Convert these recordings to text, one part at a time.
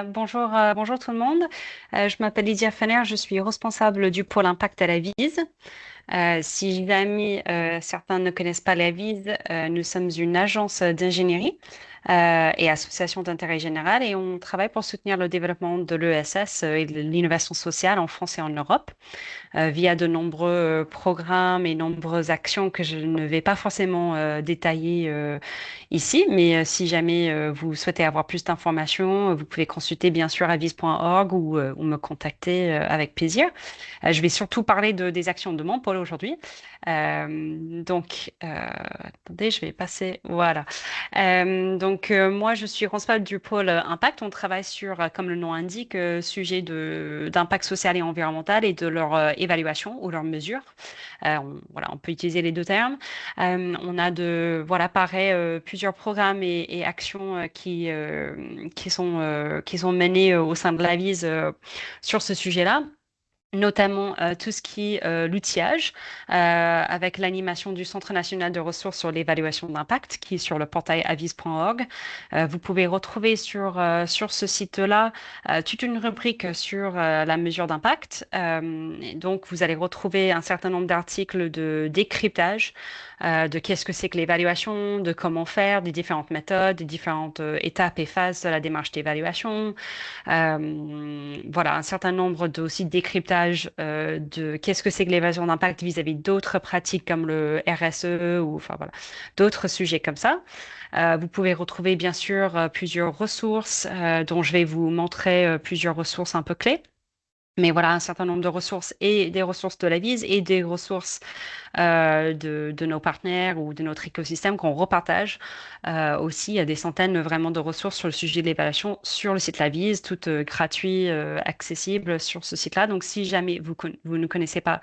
Bonjour tout le monde. Je m'appelle Lydia Fener, je suis responsable du pôle impact à la VISE. Si jamais certains ne connaissent pas la VISE, nous sommes une agence d'ingénierie et association d'intérêt général et on travaille pour soutenir le développement de l'ESS et de l'innovation sociale en France et en Europe via de nombreux programmes et nombreuses actions que je ne vais pas forcément détailler ici. Mais si jamais vous souhaitez avoir plus d'informations, vous pouvez consulter bien sûr avis.org ou me contacter avec plaisir. Je vais surtout parler des actions de mon pôle aujourd'hui. Attendez, je vais passer. Voilà. Moi, je suis responsable du pôle impact. On travaille sur, comme le nom indique, sujet d'impact social et environnemental et de leur évaluation ou leur mesure. Voilà, on peut utiliser les deux termes. Voilà, pareil, plusieurs programmes et actions qui sont menées au sein de l'AVISE sur ce sujet-là, notamment tout ce qui est l'outillage, avec l'animation du Centre national de ressources sur l'évaluation d'impact, qui est sur le portail avis.org. Vous pouvez retrouver sur ce site-là toute une rubrique sur la mesure d'impact. Donc, vous allez retrouver un certain nombre d'articles de décryptage de qu'est-ce que c'est que l'évaluation, de comment faire, des différentes méthodes, des différentes étapes et phases de la démarche d'évaluation. Voilà, un certain nombre de aussi décryptage de qu'est-ce que c'est que l'évasion d'impact vis-à-vis d'autres pratiques comme le RSE ou enfin voilà, d'autres sujets comme ça. Vous pouvez retrouver bien sûr plusieurs ressources dont je vais vous montrer plusieurs ressources un peu clés. Mais voilà, un certain nombre de ressources et des ressources de la VISE et des ressources de nos partenaires ou de notre écosystème qu'on repartage. Aussi, il y a des centaines vraiment de ressources sur le sujet de l'évaluation sur le site La Vise, toutes gratuites, accessibles sur ce site-là. Donc, si jamais vous ne connaissez pas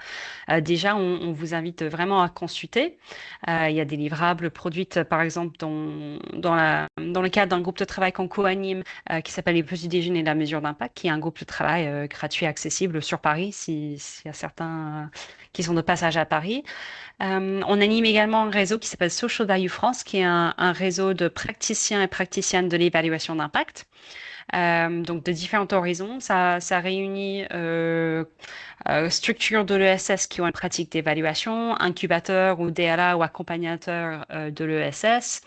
déjà, on vous invite vraiment à consulter. Il y a des livrables produits, par exemple, dans le cadre d'un groupe de travail qu'on co-anime qui s'appelle les Petits Déjeuners de la mesure d'impact, qui est un groupe de travail gratuit et accessible sur Paris, s'il y a certains qui sont de passage à Paris. On anime également un réseau qui s'appelle Social Value France, qui est un réseau de praticiens et praticiennes de l'évaluation d'impact. Donc de différents horizons. Ça réunit structures de l'ESS qui ont une pratique d'évaluation, incubateurs ou DLA ou accompagnateurs de l'ESS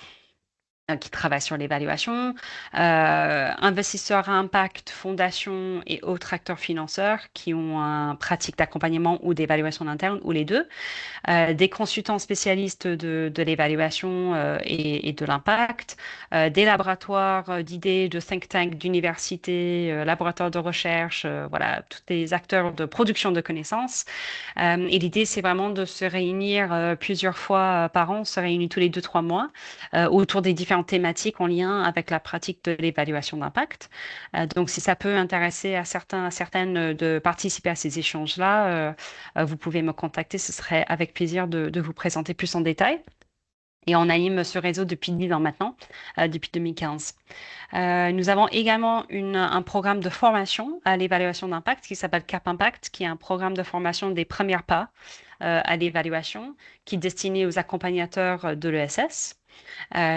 qui travaillent sur l'évaluation, investisseurs à impact, fondations et autres acteurs financeurs qui ont un pratique d'accompagnement ou d'évaluation interne, ou les deux, des consultants spécialistes de l'évaluation et de l'impact, des laboratoires d'idées, de think tank, d'universités, laboratoires de recherche, voilà, tous les acteurs de production de connaissances. Et l'idée, c'est vraiment de se réunir plusieurs fois par an, on se réunit tous les 2, 3 mois autour des différentes thématiques en lien avec la pratique de l'évaluation d'impact. Donc, si ça peut intéresser à certaines de participer à ces échanges-là, vous pouvez me contacter. Ce serait avec plaisir de vous présenter plus en détail. Et on anime ce réseau depuis 10 ans maintenant, depuis 2015. Nous avons également un programme de formation à l'évaluation d'impact qui s'appelle Cap Impact, qui est un programme de formation des premiers pas à l'évaluation, qui est destiné aux accompagnateurs de l'ESS.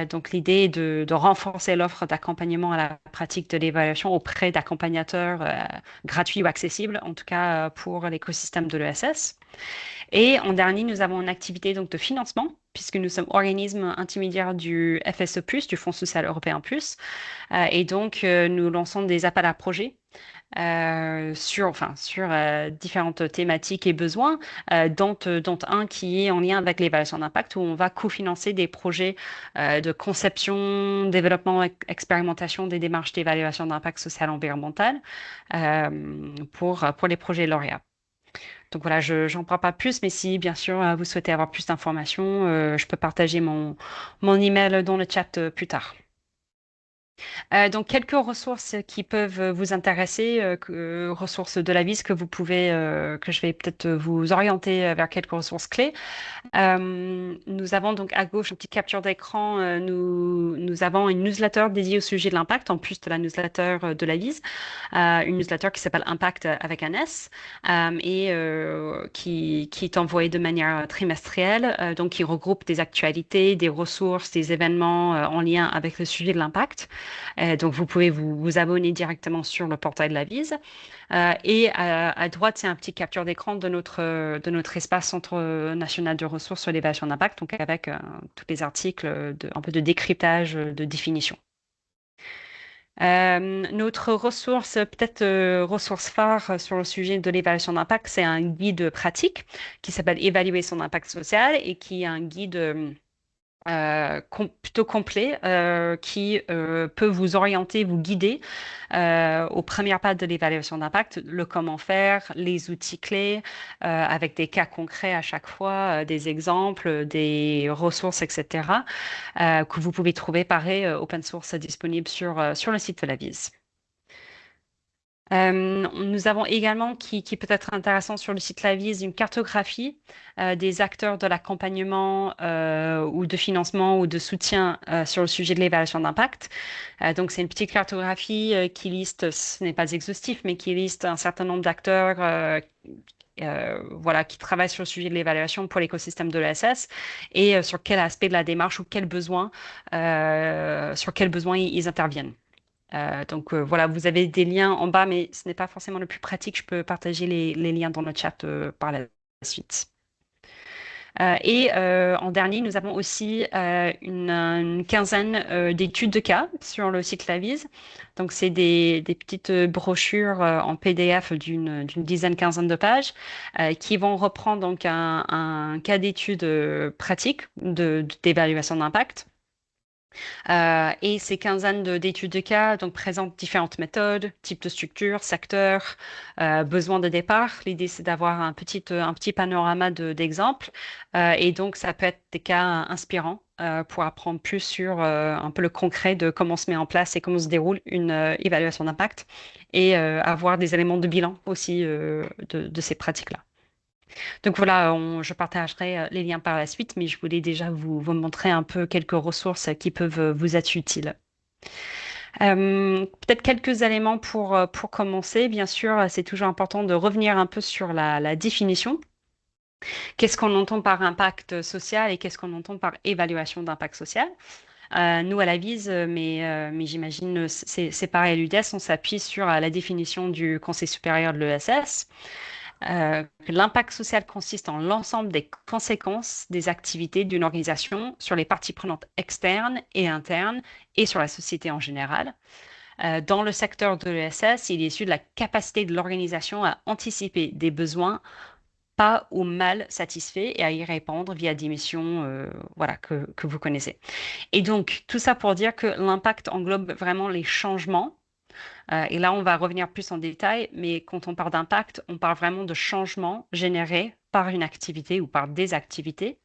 Donc, l'idée est de renforcer l'offre d'accompagnement à la pratique de l'évaluation auprès d'accompagnateurs gratuits ou accessibles, en tout cas pour l'écosystème de l'ESS. Et en dernier, nous avons une activité donc, de financement, puisque nous sommes organisme intermédiaire du FSE+, du Fonds social européen plus. Et donc, nous lançons des appels à projets sur différentes thématiques et besoins, dont un qui est en lien avec l'évaluation d'impact, où on va cofinancer des projets de conception, développement, expérimentation des démarches d'évaluation d'impact social et environnemental pour les projets lauréats. Donc voilà, je n'en parle pas plus, mais si bien sûr vous souhaitez avoir plus d'informations, je peux partager mon email dans le chat plus tard. Donc, quelques ressources qui peuvent vous intéresser, ressources de la VIS que vous pouvez, que je vais peut-être vous orienter vers quelques ressources clés. Nous avons donc à gauche une petite capture d'écran. Nous avons une newsletter dédiée au sujet de l'impact, en plus de la newsletter de la VIS, une newsletter qui s'appelle Impact avec un S qui est envoyée de manière trimestrielle, donc qui regroupe des actualités, des ressources, des événements en lien avec le sujet de l'impact. Donc, vous pouvez vous abonner directement sur le portail de la Vise. Et à droite, c'est un petit capture d'écran de notre espace Centre national de ressources sur l'évaluation d'impact, donc avec tous les articles, un peu de décryptage, de définition. Notre ressource, peut-être ressource phare sur le sujet de l'évaluation d'impact, c'est un guide pratique qui s'appelle Évaluer son impact social et qui est un guide plutôt complet qui peut vous orienter, vous guider aux premières pas de l'évaluation d'impact, le comment faire, les outils clés, avec des cas concrets à chaque fois, des exemples, des ressources, etc., que vous pouvez trouver pareil open source disponible sur le site de la Vise. Nous avons également, qui peut être intéressant sur le site Lavise, une cartographie des acteurs de l'accompagnement ou de financement ou de soutien sur le sujet de l'évaluation d'impact. Donc, c'est une petite cartographie qui liste, ce n'est pas exhaustif, mais qui liste un certain nombre d'acteurs voilà, qui travaillent sur le sujet de l'évaluation pour l'écosystème de l'ESS et sur quel aspect de la démarche ou sur quel besoin ils interviennent. Donc voilà, vous avez des liens en bas, mais ce n'est pas forcément le plus pratique. Je peux partager les liens dans le chat par la suite. Et en dernier, nous avons aussi une quinzaine d'études de cas sur le site Lavise. Donc, c'est des petites brochures en PDF d'une dizaine, quinzaine de pages qui vont reprendre donc un cas d'étude pratique d'évaluation d'impact. Et ces quinzaines d'études de cas donc, présentent différentes méthodes, types de structures, secteurs, besoins de départ. L'idée, c'est d'avoir un petit panorama d'exemples. Et donc, ça peut être des cas inspirants pour apprendre plus sur un peu le concret de comment se met en place et comment se déroule une évaluation d'impact et avoir des éléments de bilan aussi de ces pratiques-là. Donc voilà, je partagerai les liens par la suite, mais je voulais déjà vous montrer un peu quelques ressources qui peuvent vous être utiles. Peut-être quelques éléments pour commencer. Bien sûr, c'est toujours important de revenir un peu sur la définition. Qu'est-ce qu'on entend par impact social et qu'est-ce qu'on entend par évaluation d'impact social? Nous, à la Vise, mais j'imagine c'est pareil à l'UDES, on s'appuie sur la définition du Conseil supérieur de l'ESS. L'impact social consiste en l'ensemble des conséquences des activités d'une organisation sur les parties prenantes externes et internes et sur la société en général. Dans le secteur de l'ESS, il est issu de la capacité de l'organisation à anticiper des besoins pas ou mal satisfaits et à y répondre via des missions voilà, que vous connaissez. Et donc, tout ça pour dire que l'impact englobe vraiment les changements. Et là, on va revenir plus en détail, mais quand on parle d'impact, on parle vraiment de changements générés par une activité ou par des activités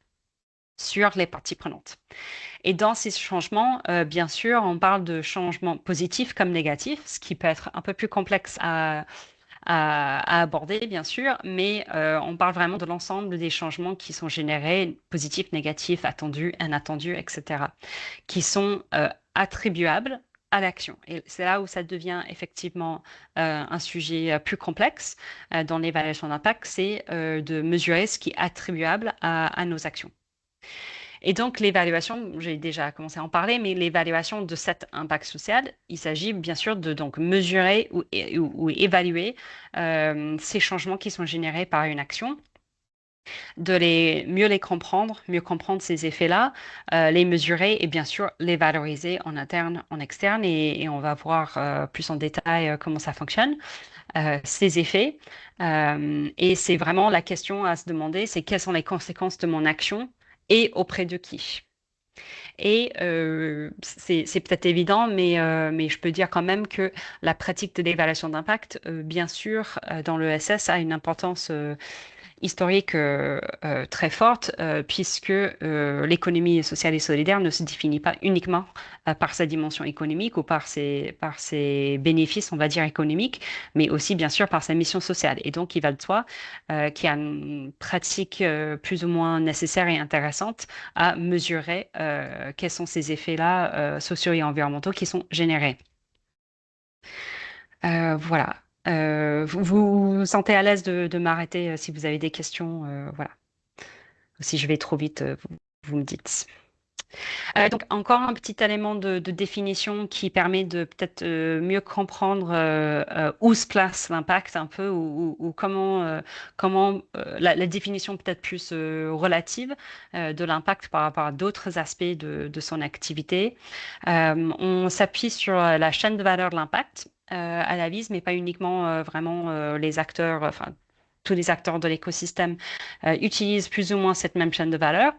sur les parties prenantes. Et dans ces changements, bien sûr, on parle de changements positifs comme négatifs, ce qui peut être un peu plus complexe à aborder, bien sûr, mais on parle vraiment de l'ensemble des changements qui sont générés, positifs, négatifs, attendus, inattendus, etc., qui sont attribuables à l'action. Et c'est là où ça devient effectivement un sujet plus complexe dans l'évaluation d'impact, c'est de mesurer ce qui est attribuable à nos actions. Et donc, l'évaluation, j'ai déjà commencé à en parler, mais l'évaluation de cet impact social, il s'agit bien sûr de donc mesurer ou évaluer ces changements qui sont générés par une action, de mieux les comprendre, mieux comprendre ces effets-là, les mesurer et bien sûr les valoriser en interne, en externe, et on va voir plus en détail comment ça fonctionne, ces effets. Et c'est vraiment la question à se demander, c'est quelles sont les conséquences de mon action et auprès de qui. Et c'est peut-être évident, mais je peux dire quand même que la pratique de l'évaluation d'impact, bien sûr, dans le SS, a une importance historique très forte, puisque l'économie sociale et solidaire ne se définit pas uniquement par sa dimension économique ou par ses bénéfices, on va dire, économiques, mais aussi, bien sûr, par sa mission sociale. Et donc, il va de soi qu'il y a une pratique plus ou moins nécessaire et intéressante à mesurer quels sont ces effets-là sociaux et environnementaux qui sont générés. Voilà. Vous vous sentez à l'aise de m'arrêter si vous avez des questions, voilà. Si je vais trop vite, vous me dites. Donc, encore un petit élément de définition qui permet de peut-être mieux comprendre où se place l'impact un peu ou comment la définition peut-être plus relative de l'impact par rapport à d'autres aspects de son activité. On s'appuie sur la chaîne de valeur de l'impact à la vise, mais pas uniquement vraiment les acteurs, enfin tous les acteurs de l'écosystème utilisent plus ou moins cette même chaîne de valeur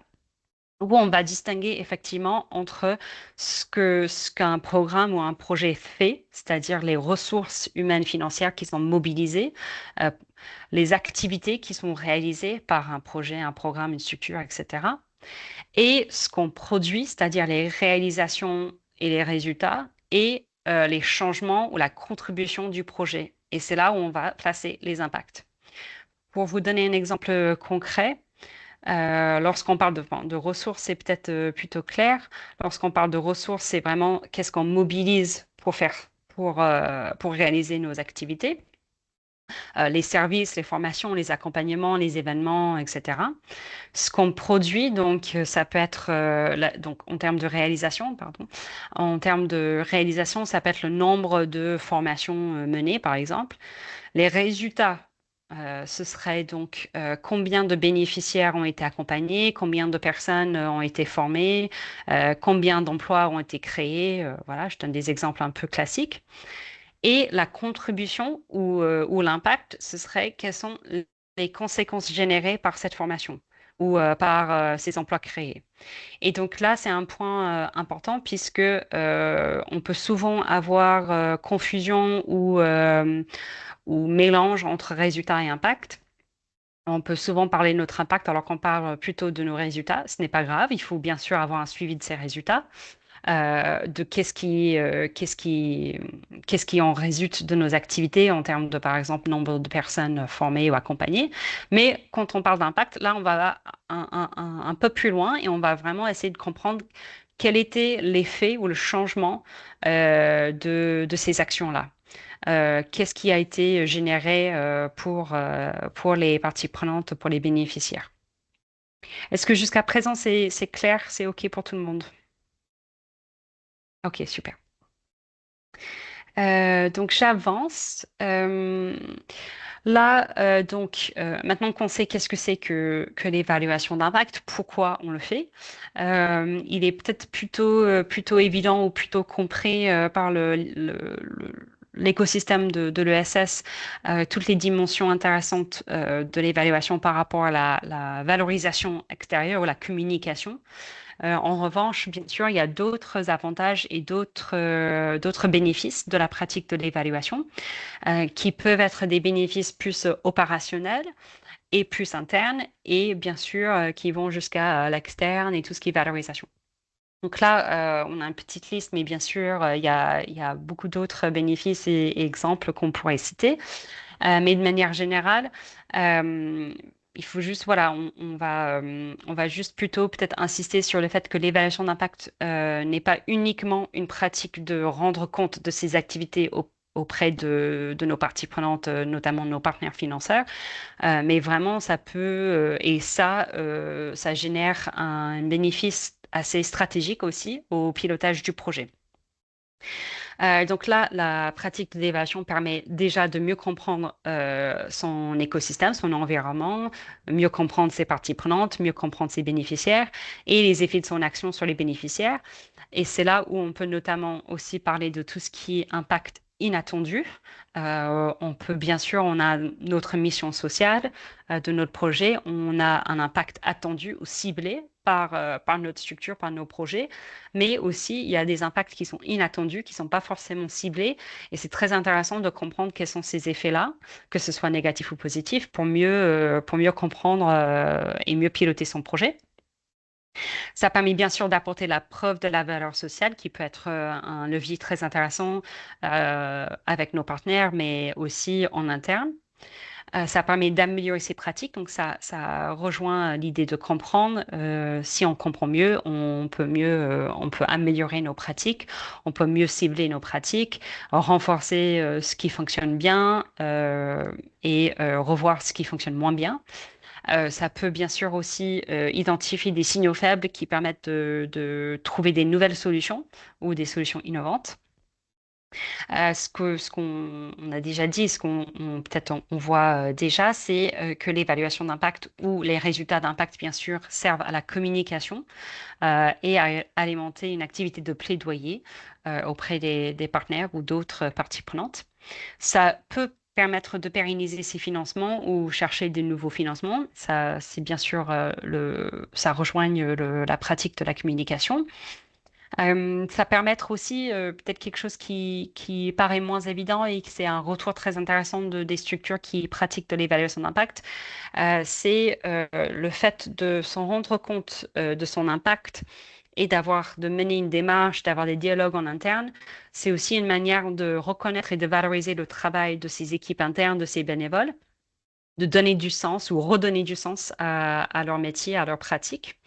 où on va distinguer effectivement entre ce qu'un programme ou un projet fait, c'est-à-dire les ressources humaines financières qui sont mobilisées, euh, les activités qui sont réalisées par un projet, un programme, une structure, etc. Et ce qu'on produit, c'est-à-dire les réalisations et les résultats et les changements ou la contribution du projet. Et c'est là où on va placer les impacts. Pour vous donner un exemple concret, lorsqu'on parle bon, de ressources, c'est peut-être plutôt clair. Lorsqu'on parle de ressources, c'est vraiment qu'est-ce qu'on mobilise pour réaliser nos activités. Les services, les formations, les accompagnements, les événements, etc. Ce qu'on produit, donc ça peut être donc en termes de réalisation, pardon. En termes de réalisation, ça peut être le nombre de formations menées, par exemple. Les résultats, ce serait donc combien de bénéficiaires ont été accompagnés, combien de personnes ont été formées, combien d'emplois ont été créés. Voilà, je donne des exemples un peu classiques. Et la contribution ou l'impact, ce serait quelles sont les conséquences générées par cette formation ou par ces emplois créés. Et donc là, c'est un point important puisque on peut souvent avoir confusion ou mélange entre résultats et impact. On peut souvent parler de notre impact alors qu'on parle plutôt de nos résultats. Ce n'est pas grave, il faut bien sûr avoir un suivi de ces résultats, de qu'est-ce qui en résulte de nos activités en termes de, par exemple, nombre de personnes formées ou accompagnées. Mais quand on parle d'impact, là, on va un peu plus loin et on va vraiment essayer de comprendre quel était l'effet ou le changement de ces actions-là. Qu'est-ce qui a été généré pour les parties prenantes, pour les bénéficiaires. Est-ce que jusqu'à présent, c'est clair, c'est OK pour tout le monde? OK, super. Donc j'avance. Maintenant qu'on sait qu'est-ce que c'est que l'évaluation d'impact, pourquoi on le fait, il est peut-être plutôt évident ou plutôt compris par l'écosystème de l'ESS, toutes les dimensions intéressantes de l'évaluation par rapport à la valorisation extérieure ou la communication. En revanche, bien sûr, il y a d'autres avantages et d'autres bénéfices de la pratique de l'évaluation qui peuvent être des bénéfices plus opérationnels et plus internes et bien sûr qui vont jusqu'à l'externe et tout ce qui est valorisation. Donc là, on a une petite liste, mais bien sûr, il y a beaucoup d'autres bénéfices et exemples qu'on pourrait citer. Mais de manière générale, euh, il faut juste, voilà, on va juste plutôt peut-être insister sur le fait que l'évaluation d'impact n'est pas uniquement une pratique de rendre compte de ses activités auprès de nos parties prenantes, notamment de nos partenaires financiers, mais vraiment, ça peut, ça génère un bénéfice assez stratégique aussi au pilotage du projet. Donc là, la pratique de l'évaluation permet déjà de mieux comprendre son écosystème, son environnement, mieux comprendre ses parties prenantes, mieux comprendre ses bénéficiaires et les effets de son action sur les bénéficiaires. Et c'est là où on peut notamment aussi parler de tout ce qui est impact inattendu. On peut bien sûr, on a notre mission sociale de notre projet, on a un impact attendu ou ciblé par notre structure, par nos projets, mais aussi il y a des impacts qui sont inattendus, qui ne sont pas forcément ciblés, et c'est très intéressant de comprendre quels sont ces effets-là, que ce soit négatif ou positif, pour mieux comprendre et mieux piloter son projet. Ça permet bien sûr d'apporter la preuve de la valeur sociale qui peut être un levier très intéressant avec nos partenaires, mais aussi en interne. Ça permet d'améliorer ses pratiques, donc ça rejoint l'idée de comprendre. Si on comprend mieux, on peut améliorer nos pratiques, on peut mieux cibler nos pratiques, renforcer ce qui fonctionne bien et revoir ce qui fonctionne moins bien. Ça peut bien sûr aussi identifier des signaux faibles qui permettent de trouver des nouvelles solutions ou des solutions innovantes. Ce qu'on on a déjà dit, ce qu'on peut-être on voit déjà, c'est que l'évaluation d'impact ou les résultats d'impact, bien sûr, servent à la communication et à alimenter une activité de plaidoyer auprès des partenaires ou d'autres parties prenantes. Ça peut permettre de pérenniser ces financements ou chercher de nouveaux financements. Ça, c'est bien sûr ça rejoigne la pratique de la communication. Ça peut être aussi peut-être quelque chose qui paraît moins évident et que c'est un retour très intéressant des structures qui pratiquent de l'évaluation d'impact. C'est le fait de s'en rendre compte de son impact et de mener une démarche, d'avoir des dialogues en interne. C'est aussi une manière de reconnaître et de valoriser le travail de ces équipes internes, de ces bénévoles, de donner du sens ou redonner du sens à leur métier, à leur pratique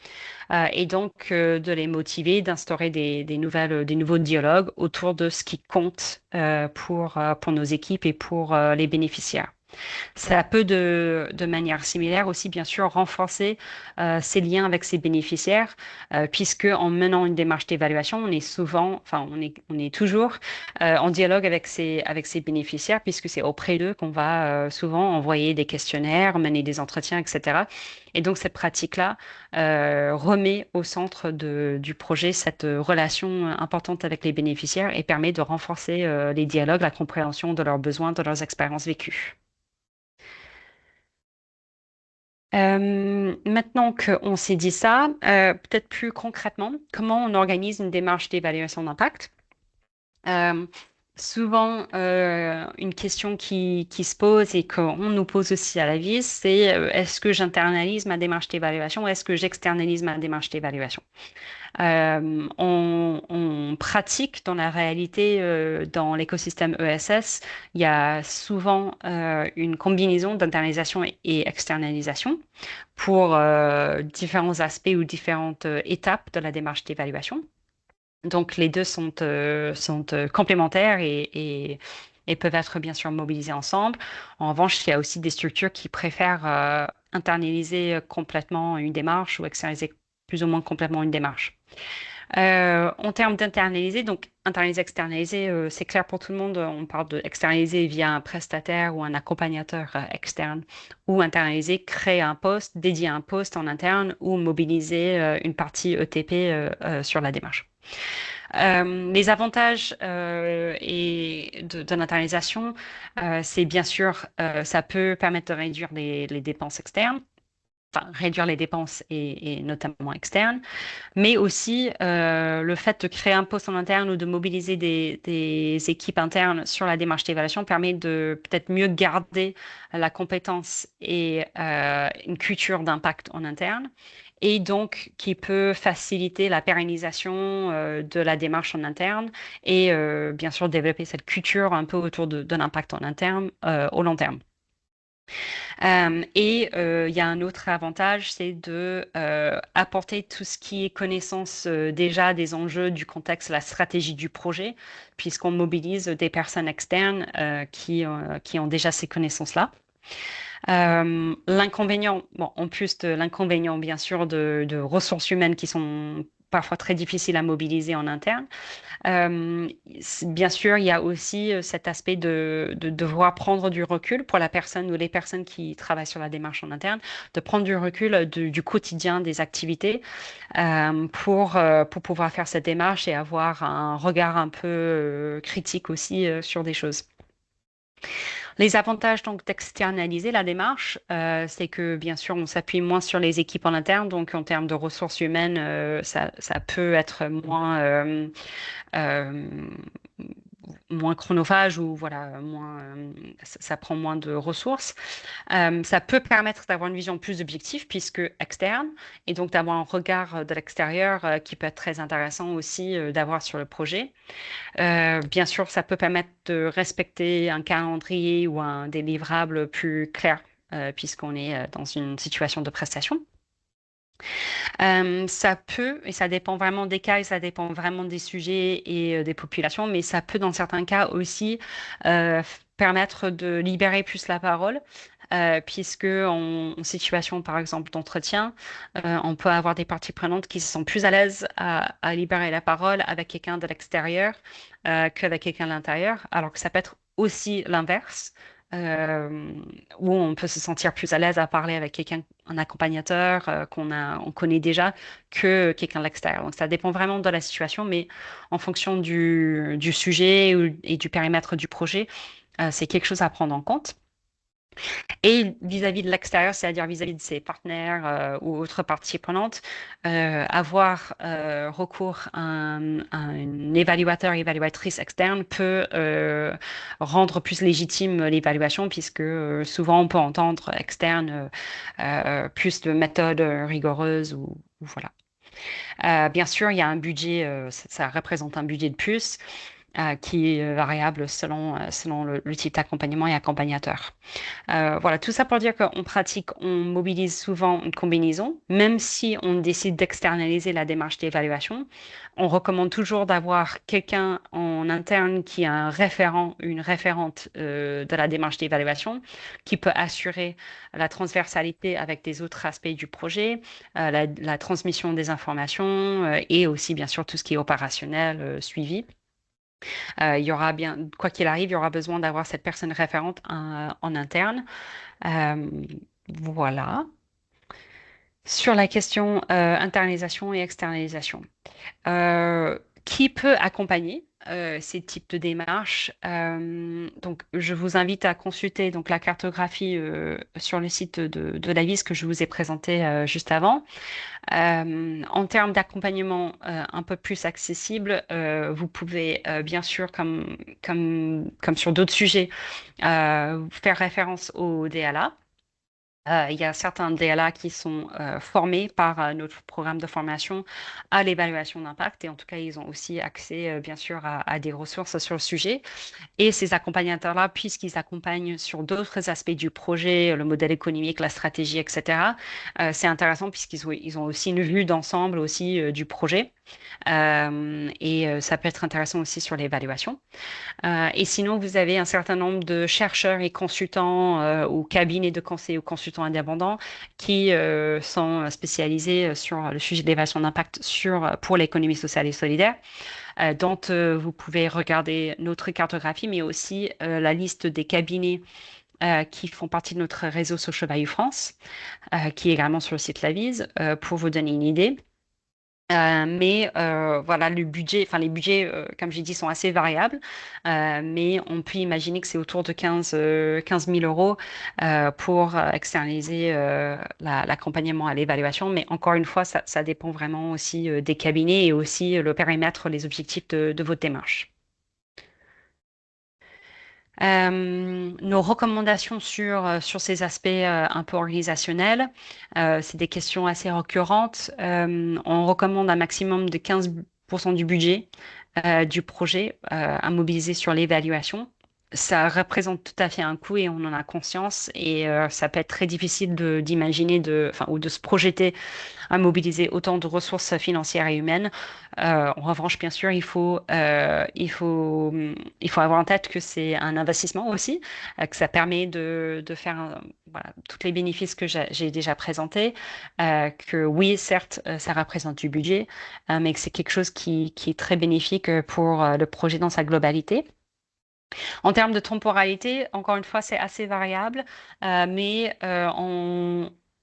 et donc de les motiver, d'instaurer des nouveaux dialogues autour de ce qui compte pour nos équipes et pour les bénéficiaires. Ça peut de manière similaire aussi, bien sûr, renforcer ces liens avec ses bénéficiaires, puisque en menant une démarche d'évaluation, on est souvent, enfin, on est toujours en dialogue avec ses bénéficiaires, puisque c'est auprès d'eux qu'on va souvent envoyer des questionnaires, mener des entretiens, etc. Et donc, cette pratique-là remet au centre du projet cette relation importante avec les bénéficiaires et permet de renforcer les dialogues, la compréhension de leurs besoins, de leurs expériences vécues. Maintenant qu'on s'est dit ça, peut-être plus concrètement, comment on organise une démarche d'évaluation d'impact? Euh, Souvent, une question qui se pose et qu'on nous pose aussi à la vie, c'est est-ce que j'internalise ma démarche d'évaluation ou est-ce que j'externalise ma démarche d'évaluation? On pratique dans la réalité, dans l'écosystème ESS, il y a souvent une combinaison d'internalisation et externalisation pour différents aspects ou différentes étapes de la démarche d'évaluation. Donc les deux sont complémentaires et peuvent être bien sûr mobilisés ensemble. En revanche, il y a aussi des structures qui préfèrent internaliser complètement une démarche ou externaliser plus ou moins complètement une démarche. En termes d'internaliser, donc internaliser, externaliser, c'est clair pour tout le monde. On parle de externaliser via un prestataire ou un accompagnateur externe, ou internaliser, créer un poste, dédier un poste en interne ou mobiliser une partie ETP sur la démarche. Les avantages de l'internalisation, c'est bien sûr, ça peut permettre de réduire les dépenses externes, enfin réduire les dépenses et notamment externes. Mais aussi, le fait de créer un poste en interne ou de mobiliser des équipes internes sur la démarche d'évaluation permet de peut-être mieux garder la compétence et une culture d'impact en interne. Et donc, qui peut faciliter la pérennisation de la démarche en interne et bien sûr développer cette culture un peu autour de l'impact en interne au long terme. Il y a un autre avantage, c'est de apporter tout ce qui est connaissance déjà des enjeux, du contexte, la stratégie du projet, puisqu'on mobilise des personnes externes qui ont déjà ces connaissances-là. L'inconvénient, bon, en plus de l'inconvénient, bien sûr, de ressources humaines qui sont parfois très difficiles à mobiliser en interne, bien sûr, il y a aussi cet aspect de devoir prendre du recul pour la personne ou les personnes qui travaillent sur la démarche en interne, de prendre du recul du quotidien des activités pour pouvoir faire cette démarche et avoir un regard un peu critique aussi sur des choses. Les avantages donc d'externaliser la démarche, c'est que bien sûr on s'appuie moins sur les équipes en interne, donc en termes de ressources humaines, ça peut être euh, moins chronophage ou voilà, ça prend moins de ressources. Ça peut permettre d'avoir une vision plus objective puisque externe et donc d'avoir un regard de l'extérieur qui peut être très intéressant aussi d'avoir sur le projet. Bien sûr, ça peut permettre de respecter un calendrier ou un délivrable plus clair puisqu'on est dans une situation de prestation. Ça peut, et ça dépend vraiment des cas et ça dépend vraiment des sujets et des populations, mais ça peut dans certains cas aussi permettre de libérer plus la parole puisque en situation, par exemple, d'entretien, on peut avoir des parties prenantes qui se sentent plus à l'aise à libérer la parole avec quelqu'un de l'extérieur qu'avec quelqu'un de l'intérieur, alors que ça peut être aussi l'inverse. euh, Où on peut se sentir plus à l'aise à parler avec quelqu'un, un accompagnateur on connaît déjà, que quelqu'un de l'extérieur. Donc ça dépend vraiment de la situation, mais en fonction du sujet et du périmètre du projet, c'est quelque chose à prendre en compte. Et vis-à-vis de l'extérieur, c'est-à-dire vis-à-vis de ses partenaires ou autres parties prenantes, avoir recours à un évaluateur, évaluatrice externe peut rendre plus légitime l'évaluation, puisque souvent on peut entendre externe plus de méthodes rigoureuses ou voilà. Bien sûr, il y a un budget, ça représente un budget de plus qui est variable selon le type d'accompagnement et accompagnateur. Voilà, tout ça pour dire qu'en pratique, on mobilise souvent une combinaison. Même si on décide d'externaliser la démarche d'évaluation, on recommande toujours d'avoir quelqu'un en interne qui a un référent, une référente de la démarche d'évaluation, qui peut assurer la transversalité avec des autres aspects du projet, la transmission des informations et aussi, bien sûr, tout ce qui est opérationnel, suivi. Il y aura bien, quoi qu'il arrive, il y aura besoin d'avoir cette personne référente en interne. Euh, voilà. Sur la question internalisation et externalisation. Qui peut accompagner ces types de démarches? Donc, je vous invite à consulter donc, la cartographie sur le site de l'AVIS que je vous ai présenté juste avant. En termes d'accompagnement un peu plus accessible, vous pouvez bien sûr, comme sur d'autres sujets, faire référence au DLA. Il y a certains DLA qui sont formés par notre programme de formation à l'évaluation d'impact et en tout cas, ils ont aussi accès, bien sûr, à des ressources sur le sujet. Et ces accompagnateurs-là, puisqu'ils accompagnent sur d'autres aspects du projet, le modèle économique, la stratégie, etc., c'est intéressant puisqu'ils ont aussi une vue d'ensemble aussi du projet. Et ça peut être intéressant aussi sur l'évaluation. Et sinon, vous avez un certain nombre de chercheurs et consultants ou cabinets de conseil ou consultants indépendants qui sont spécialisés sur le sujet de l'évaluation d'impact pour l'économie sociale et solidaire, dont vous pouvez regarder notre cartographie, mais aussi la liste des cabinets qui font partie de notre réseau Social Value France, qui est également sur le site Lavise, pour vous donner une idée. Mais voilà, enfin les budgets, comme j'ai dit, sont assez variables. Mais on peut imaginer que c'est autour de 15 000 euros pour externaliser l'accompagnement à l'évaluation. Mais encore une fois, ça dépend vraiment aussi des cabinets et aussi le périmètre, les objectifs de votre démarche. Nos recommandations sur ces aspects un peu organisationnels, c'est des questions assez récurrentes. On recommande un maximum de 15% du budget du projet à mobiliser sur l'évaluation. Ça représente tout à fait un coût et on en a conscience et ça peut être très difficile d'imaginer enfin, ou de se projeter à mobiliser autant de ressources financières et humaines. En revanche, bien sûr, il faut avoir en tête que c'est un investissement aussi, que ça permet de faire voilà, tous les bénéfices que j'ai déjà présentés, que oui, certes, ça représente du budget, mais que c'est quelque chose qui est très bénéfique pour le projet dans sa globalité. En termes de temporalité, encore une fois, c'est assez variable, mais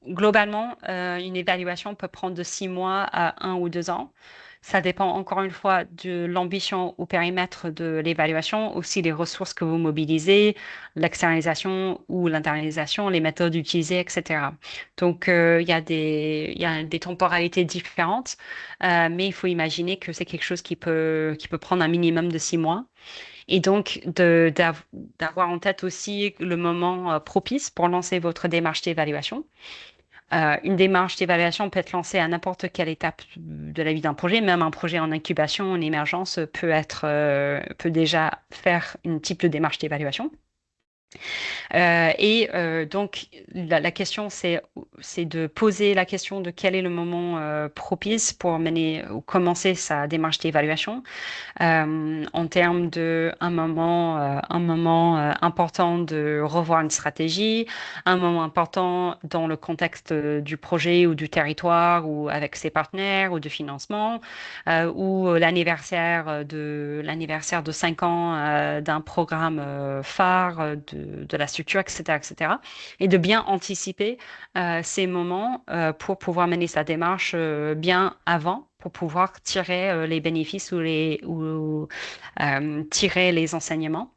globalement, une évaluation peut prendre de 6 mois à 1 ou 2 ans. Ça dépend encore une fois de l'ambition ou périmètre de l'évaluation, aussi les ressources que vous mobilisez, l'externalisation ou l'internalisation, les méthodes utilisées, etc. Donc, il y a des temporalités différentes, mais il faut imaginer que c'est quelque chose qui peut prendre un minimum de 6 mois. Et donc, d'avoir en tête aussi le moment propice pour lancer votre démarche d'évaluation. Une démarche d'évaluation peut être lancée à n'importe quelle étape de la vie d'un projet, même un projet en incubation, en émergence peut déjà faire une type de démarche d'évaluation. Donc, la question, c'est de poser la question de quel est le moment propice pour mener ou commencer sa démarche d'évaluation en termes de un moment important de revoir une stratégie, un moment important dans le contexte du projet ou du territoire ou avec ses partenaires ou de financement, ou l'anniversaire de 5 ans d'un programme phare de la structure, etc., etc. Et de bien anticiper ces moments pour pouvoir mener sa démarche bien avant pour pouvoir tirer les bénéfices ou tirer les enseignements.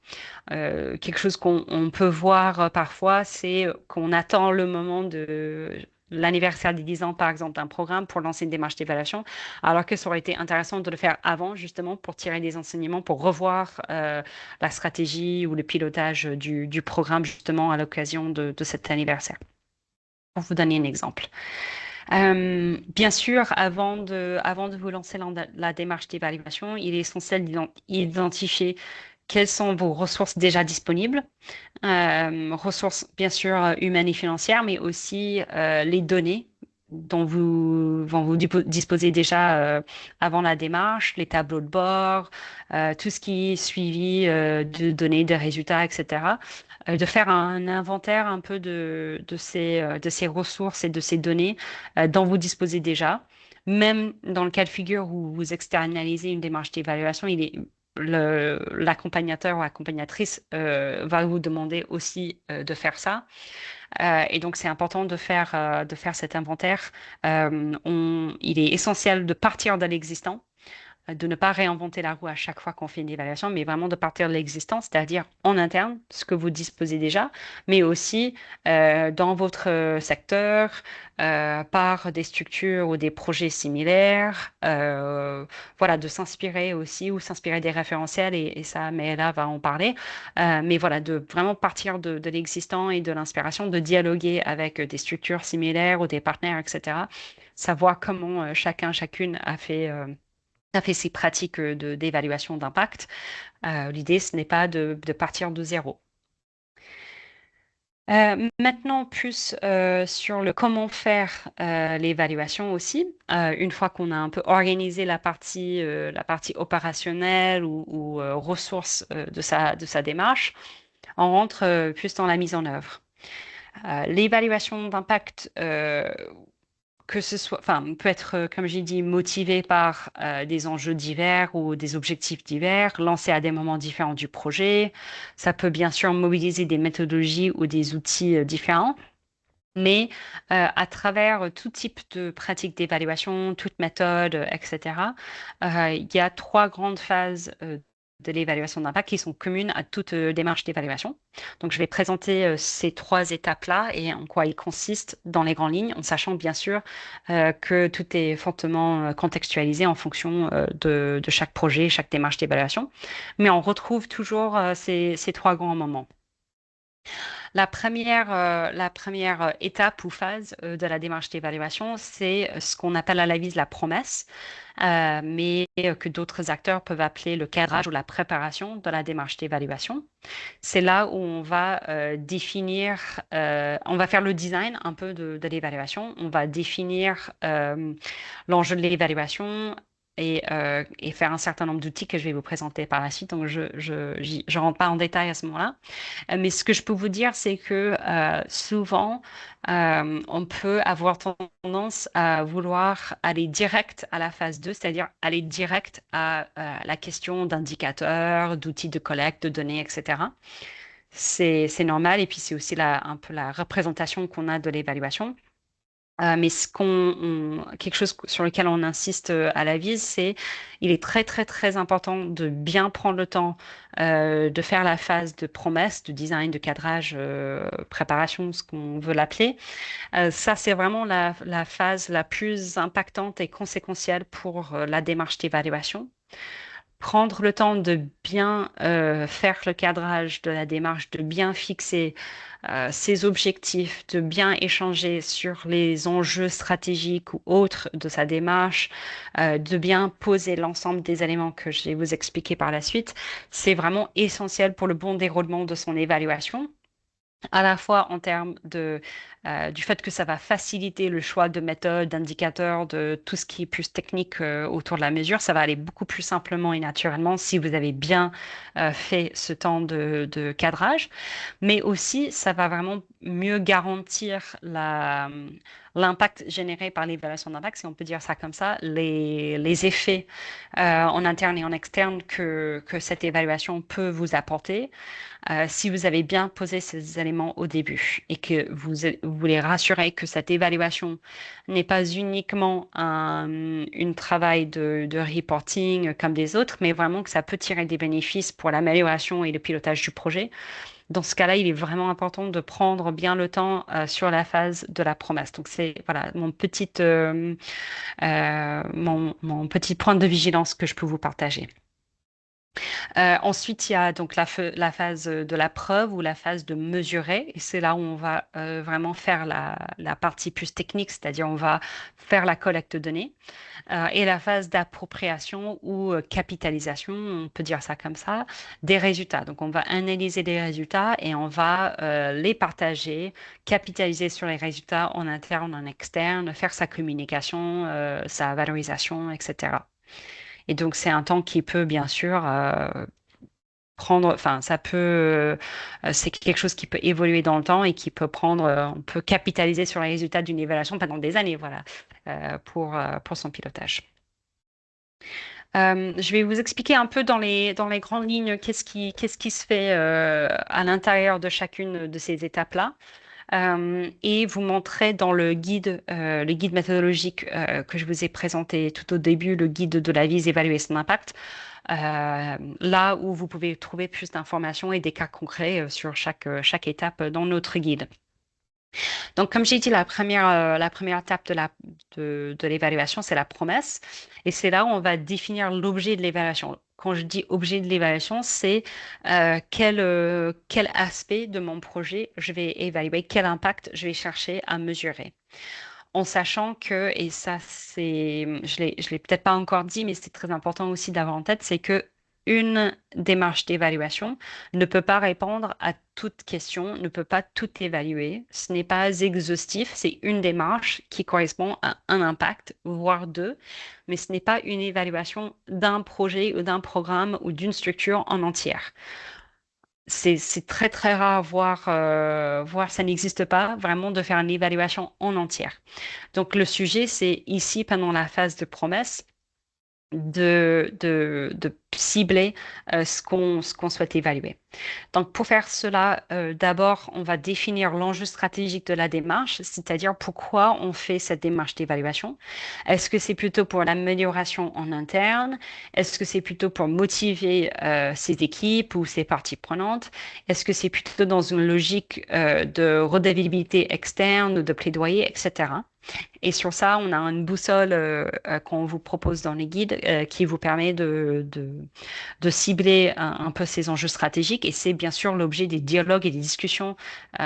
Quelque chose qu'on peut voir parfois, c'est qu'on attend le moment de l'anniversaire des 10 ans, par exemple, d'un programme pour lancer une démarche d'évaluation, alors que ça aurait été intéressant de le faire avant, justement, pour tirer des enseignements, pour revoir la stratégie ou le pilotage du programme, justement, à l'occasion de cet anniversaire. Pour vous donner un exemple. Bien sûr, avant de vous lancer dans la démarche d'évaluation, il est essentiel d'identifier quelles sont vos ressources déjà disponibles, ressources bien sûr humaines et financières, mais aussi les données dont vous disposez déjà avant la démarche, les tableaux de bord, tout ce qui est suivi de données, de résultats, etc. De faire un inventaire un peu de ces ressources et de ces données dont vous disposez déjà. Même dans le cas de figure où vous externalisez une démarche d'évaluation, l'accompagnateur ou accompagnatrice va vous demander aussi de faire ça. Et donc, c'est important de faire cet inventaire. Il est essentiel de partir de l'existant, de ne pas réinventer la roue à chaque fois qu'on fait une évaluation, mais vraiment de partir de l'existant, c'est-à-dire en interne, ce que vous disposez déjà, mais aussi dans votre secteur, par des structures ou des projets similaires. Voilà, de s'inspirer aussi ou s'inspirer des référentiels, et ça, mais là, va en parler. Mais voilà, de vraiment partir de l'existant et de l'inspiration, de dialoguer avec des structures similaires ou des partenaires, etc. Savoir comment chacune a fait ses pratiques d'évaluation d'impact. L'idée, ce n'est pas de partir de zéro. Maintenant, plus sur le comment faire l'évaluation aussi. Une fois qu'on a un peu organisé la partie opérationnelle ou ressources de sa démarche, on rentre plus dans la mise en œuvre. L'évaluation d'impact que ce soit, enfin, peut être, comme j'ai dit, motivé par des enjeux divers ou des objectifs divers, lancé à des moments différents du projet. Ça peut bien sûr mobiliser des méthodologies ou des outils différents. Mais à travers tout type de pratiques d'évaluation, toute méthode, etc., il y a trois grandes phases de l'évaluation d'impact qui sont communes à toute démarche d'évaluation. Donc, je vais présenter ces trois étapes-là et en quoi ils consistent dans les grandes lignes, en sachant bien sûr que tout est fortement contextualisé en fonction de chaque projet, chaque démarche d'évaluation. Mais on retrouve toujours ces trois grands moments. La première étape ou phase de la démarche d'évaluation, c'est ce qu'on appelle à la vise la promesse, mais que d'autres acteurs peuvent appeler le cadrage ou la préparation de la démarche d'évaluation. C'est là où on va on va faire le design un peu de l'évaluation, on va définir l'enjeu de l'évaluation, et faire un certain nombre d'outils que je vais vous présenter par la suite. Donc, je rentre pas en détail à ce moment-là. Mais ce que je peux vous dire, c'est que souvent, on peut avoir tendance à vouloir aller direct à la phase 2, c'est-à-dire aller direct à la question d'indicateurs, d'outils de collecte, de données, etc. C'est normal, et puis c'est aussi un peu la représentation qu'on a de l'évaluation. Mais quelque chose sur lequel on insiste à la VISE, il est très, très, très important de bien prendre le temps de faire la phase de promesse, de design, de cadrage, préparation, ce qu'on veut l'appeler. Ça, c'est vraiment la phase la plus impactante et conséquentielle pour la démarche d'évaluation. Prendre le temps de bien faire le cadrage de la démarche, de bien fixer ses objectifs, de bien échanger sur les enjeux stratégiques ou autres de sa démarche, de bien poser l'ensemble des éléments que je vais vous expliquer par la suite, c'est vraiment essentiel pour le bon déroulement de son évaluation. à la fois en termes du fait que ça va faciliter le choix de méthodes, d'indicateurs, de tout ce qui est plus technique autour de la mesure. Ça va aller beaucoup plus simplement et naturellement si vous avez bien fait ce temps de cadrage. Mais aussi, ça va vraiment mieux garantir l'impact généré par l'évaluation d'impact, si on peut dire ça comme ça, les effets en interne et en externe que cette évaluation peut vous apporter si vous avez bien posé ces éléments au début et que vous voulez rassurer que cette évaluation n'est pas uniquement une travail de reporting comme des autres, mais vraiment que ça peut tirer des bénéfices pour l'amélioration et le pilotage du projet. Dans ce cas-là, il est vraiment important de prendre bien le temps sur la phase de la promesse. Donc c'est voilà mon petit point de vigilance que je peux vous partager. Ensuite, il y a donc la phase de la preuve ou la phase de mesurer. Et c'est là où on va vraiment faire la partie plus technique, c'est-à-dire on va faire la collecte de données. Et la phase d'appropriation ou capitalisation, on peut dire ça comme ça, des résultats. Donc on va analyser les résultats et on va les partager, capitaliser sur les résultats en interne, en externe, faire sa communication, sa valorisation, etc. Et donc, c'est un temps qui peut, bien sûr, prendre, enfin, c'est quelque chose qui peut évoluer dans le temps et qui peut prendre, on peut capitaliser sur les résultats d'une évaluation pendant des années, voilà, pour son pilotage. Je vais vous expliquer un peu dans les grandes lignes qu'est-ce qui se fait à l'intérieur de chacune de ces étapes-là. Et vous montrer dans le guide méthodologique que je vous ai présenté tout au début, le guide de la vise évaluer son impact, là où vous pouvez trouver plus d'informations et des cas concrets sur chaque étape dans notre guide. Donc, comme j'ai dit, la première étape de l'évaluation, c'est la promesse. Et c'est là où on va définir l'objet de l'évaluation. Quand je dis objet de l'évaluation, c'est quel aspect de mon projet je vais évaluer, quel impact je vais chercher à mesurer. En sachant que, et ça, je l'ai peut-être pas encore dit, mais c'est très important aussi d'avoir en tête, c'est que une démarche d'évaluation ne peut pas répondre à toute question, ne peut pas tout évaluer. Ce n'est pas exhaustif, c'est une démarche qui correspond à un impact, voire deux, mais ce n'est pas une évaluation d'un projet ou d'un programme ou d'une structure en entière. C'est très très rare, voire ça n'existe pas vraiment de faire une évaluation en entière. Donc le sujet, c'est ici, pendant la phase de promesse, de cibler ce qu'on souhaite évaluer. Donc, pour faire cela, d'abord, on va définir l'enjeu stratégique de la démarche, c'est-à-dire pourquoi on fait cette démarche d'évaluation. Est-ce que c'est plutôt pour l'amélioration en interne? Est-ce que c'est plutôt pour motiver ses équipes ou ses parties prenantes? Est-ce que c'est plutôt dans une logique de redevabilité externe ou de plaidoyer, etc. Et sur ça, on a une boussole qu'on vous propose dans les guides qui vous permet de cibler un peu ces enjeux stratégiques. Et c'est bien sûr l'objet des dialogues et des discussions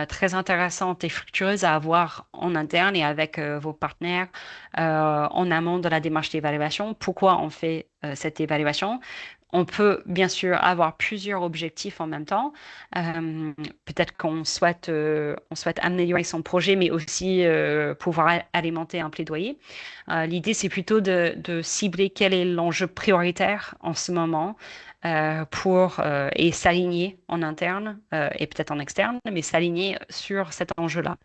très intéressantes et fructueuses à avoir en interne et avec vos partenaires en amont de la démarche d'évaluation. Pourquoi on fait cette évaluation? On peut bien sûr avoir plusieurs objectifs en même temps. Euh, Peut-être on souhaite améliorer son projet, mais aussi pouvoir alimenter un plaidoyer. L'idée, c'est plutôt de cibler quel est l'enjeu prioritaire en ce moment et s'aligner en interne et peut-être en externe, mais s'aligner sur cet enjeu-là.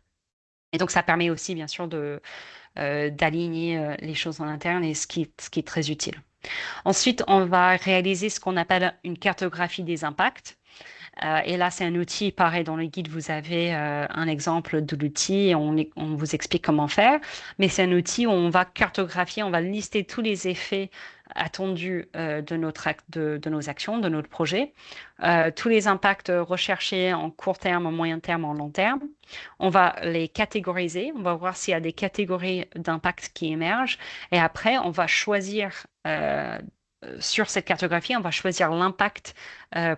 Et donc, ça permet aussi, bien sûr, d'aligner les choses en interne et ce qui est très utile. Ensuite, on va réaliser ce qu'on appelle une cartographie des impacts. Et là, c'est un outil, pareil, dans le guide, vous avez un exemple de l'outil et on vous explique comment faire. Mais c'est un outil où on va cartographier, on va lister tous les effets attendus de nos actions, de notre projet, tous les impacts recherchés en court terme, en moyen terme, en long terme. On va les catégoriser, on va voir s'il y a des catégories d'impacts qui émergent. Et après, on va choisir sur cette cartographie, on va choisir l'impact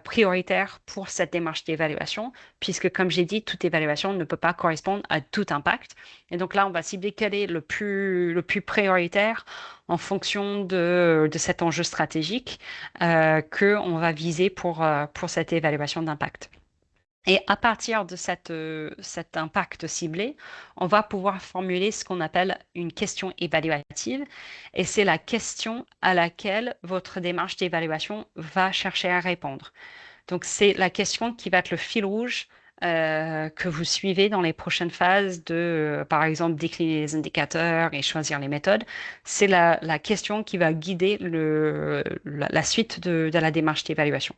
prioritaire pour cette démarche d'évaluation, puisque comme j'ai dit, toute évaluation ne peut pas correspondre à tout impact. Et donc là, on va cibler quel est le plus prioritaire en fonction de cet enjeu stratégique qu'on va viser pour cette évaluation d'impact. Et à partir de cet impact ciblé, on va pouvoir formuler ce qu'on appelle une question évaluative. Et c'est la question à laquelle votre démarche d'évaluation va chercher à répondre. Donc, c'est la question qui va être le fil rouge que vous suivez dans les prochaines phases de, par exemple, décliner les indicateurs et choisir les méthodes. C'est la question qui va guider la suite de la démarche d'évaluation.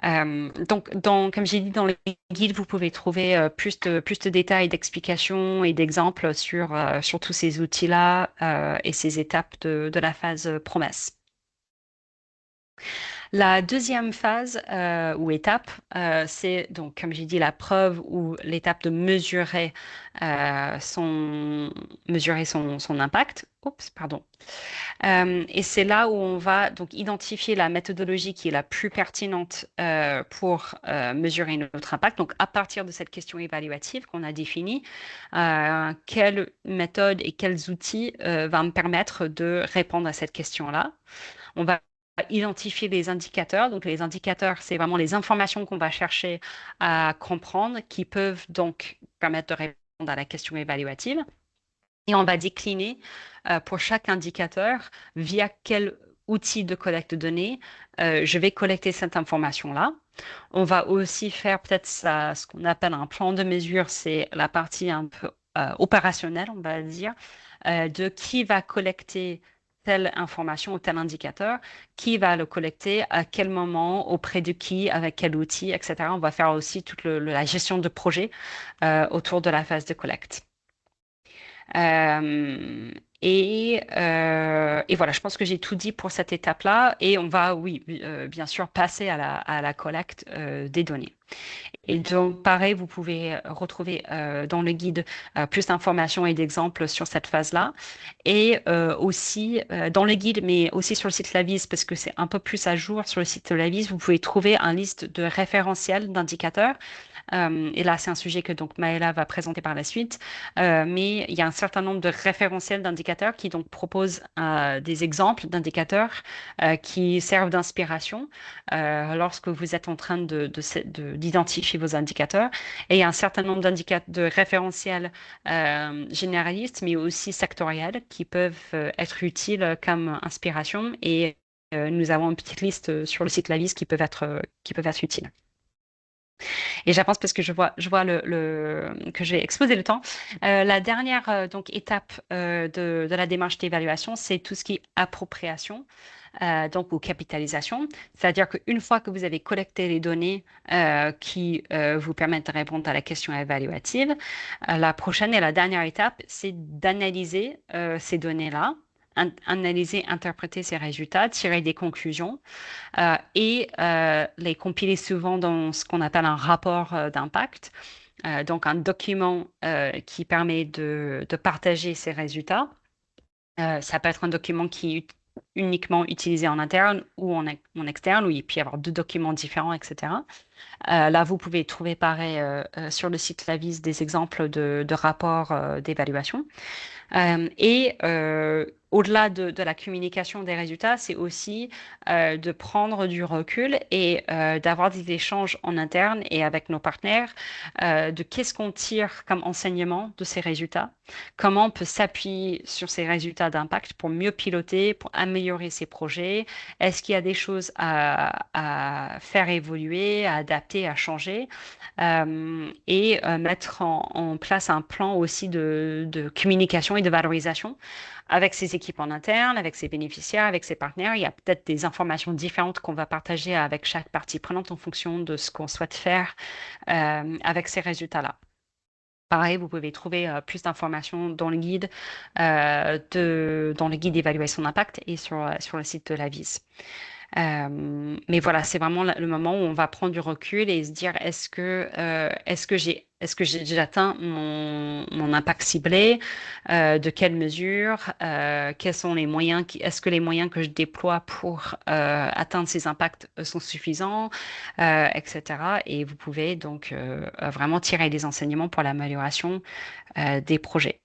Donc, comme j'ai dit, dans le guide, vous pouvez trouver plus de détails, d'explications et d'exemples sur tous ces outils-là et ces étapes de la phase promesse. La deuxième phase ou étape, c'est donc, comme j'ai dit, la preuve ou l'étape de mesurer son impact. Oups, pardon. Et c'est là où on va donc identifier la méthodologie qui est la plus pertinente pour mesurer notre impact. Donc, à partir de cette question évaluative qu'on a définie, quelle méthode et quels outils va me permettre de répondre à cette question-là. On va identifier les indicateurs. Donc, les indicateurs, c'est vraiment les informations qu'on va chercher à comprendre qui peuvent donc permettre de répondre à la question évaluative. Et on va décliner pour chaque indicateur via quel outil de collecte de données je vais collecter cette information-là. On va aussi faire peut-être ce qu'on appelle un plan de mesure, c'est la partie un peu opérationnelle, on va dire, de qui va collecter telle information ou tel indicateur, qui va le collecter, à quel moment, auprès de qui, avec quel outil, etc. On va faire aussi toute la gestion de projet autour de la phase de collecte. Euh, et voilà, je pense que j'ai tout dit pour cette étape-là. Et on va, oui, bien sûr, passer à la collecte des données. Et donc, pareil, vous pouvez retrouver dans le guide plus d'informations et d'exemples sur cette phase-là. Et aussi dans le guide, mais aussi sur le site Lavis, parce que c'est un peu plus à jour sur le site Lavis, vous pouvez trouver un liste de référentiels d'indicateurs. Et là, c'est un sujet que donc Maëla va présenter par la suite. Mais il y a un certain nombre de référentiels d'indicateurs qui donc proposent des exemples d'indicateurs qui servent d'inspiration lorsque vous êtes en train d'identifier vos indicateurs. Et il y a un certain nombre de référentiels généralistes, mais aussi sectoriels, qui peuvent être utiles comme inspiration. Et nous avons une petite liste sur le site Lavis qui peuvent être utiles. Et j'avance parce que je vois que j'ai exposé le temps. La dernière donc étape de la démarche d'évaluation, c'est tout ce qui est appropriation. Donc, ou capitalisation, c'est-à-dire qu'une fois que vous avez collecté les données qui vous permettent de répondre à la question évaluative, la prochaine et la dernière étape, c'est d'analyser ces données-là, analyser, interpréter ces résultats, tirer des conclusions et les compiler souvent dans ce qu'on appelle un rapport d'impact. Donc, un document qui permet de partager ces résultats. Ça peut être un document qui est uniquement utilisé en interne ou en externe, où il peut y avoir deux documents différents, etc. Là, vous pouvez trouver pareil sur le site Lavis des exemples de rapports d'évaluation. Et au-delà de la communication des résultats, c'est aussi de prendre du recul et d'avoir des échanges en interne et avec nos partenaires de qu'est-ce qu'on tire comme enseignement de ces résultats, comment on peut s'appuyer sur ces résultats d'impact pour mieux piloter, pour améliorer ces projets, est-ce qu'il y a des choses à faire évoluer, à adapter, à changer et mettre en place un plan aussi de communication et de valorisation avec ses équipes en interne, avec ses bénéficiaires, avec ses partenaires. Il y a peut-être des informations différentes qu'on va partager avec chaque partie prenante en fonction de ce qu'on souhaite faire avec ces résultats-là. Pareil, vous pouvez trouver plus d'informations dans le guide, dans le guide d'évaluation d'impact et sur le site de l'AVIS. Mais voilà, c'est vraiment le moment où on va prendre du recul et se dire est-ce que j'ai déjà atteint mon impact ciblé, de quelle mesure, quels sont les moyens, est-ce que les moyens que je déploie pour atteindre ces impacts sont suffisants, etc. Et vous pouvez donc vraiment tirer des enseignements pour l'amélioration des projets.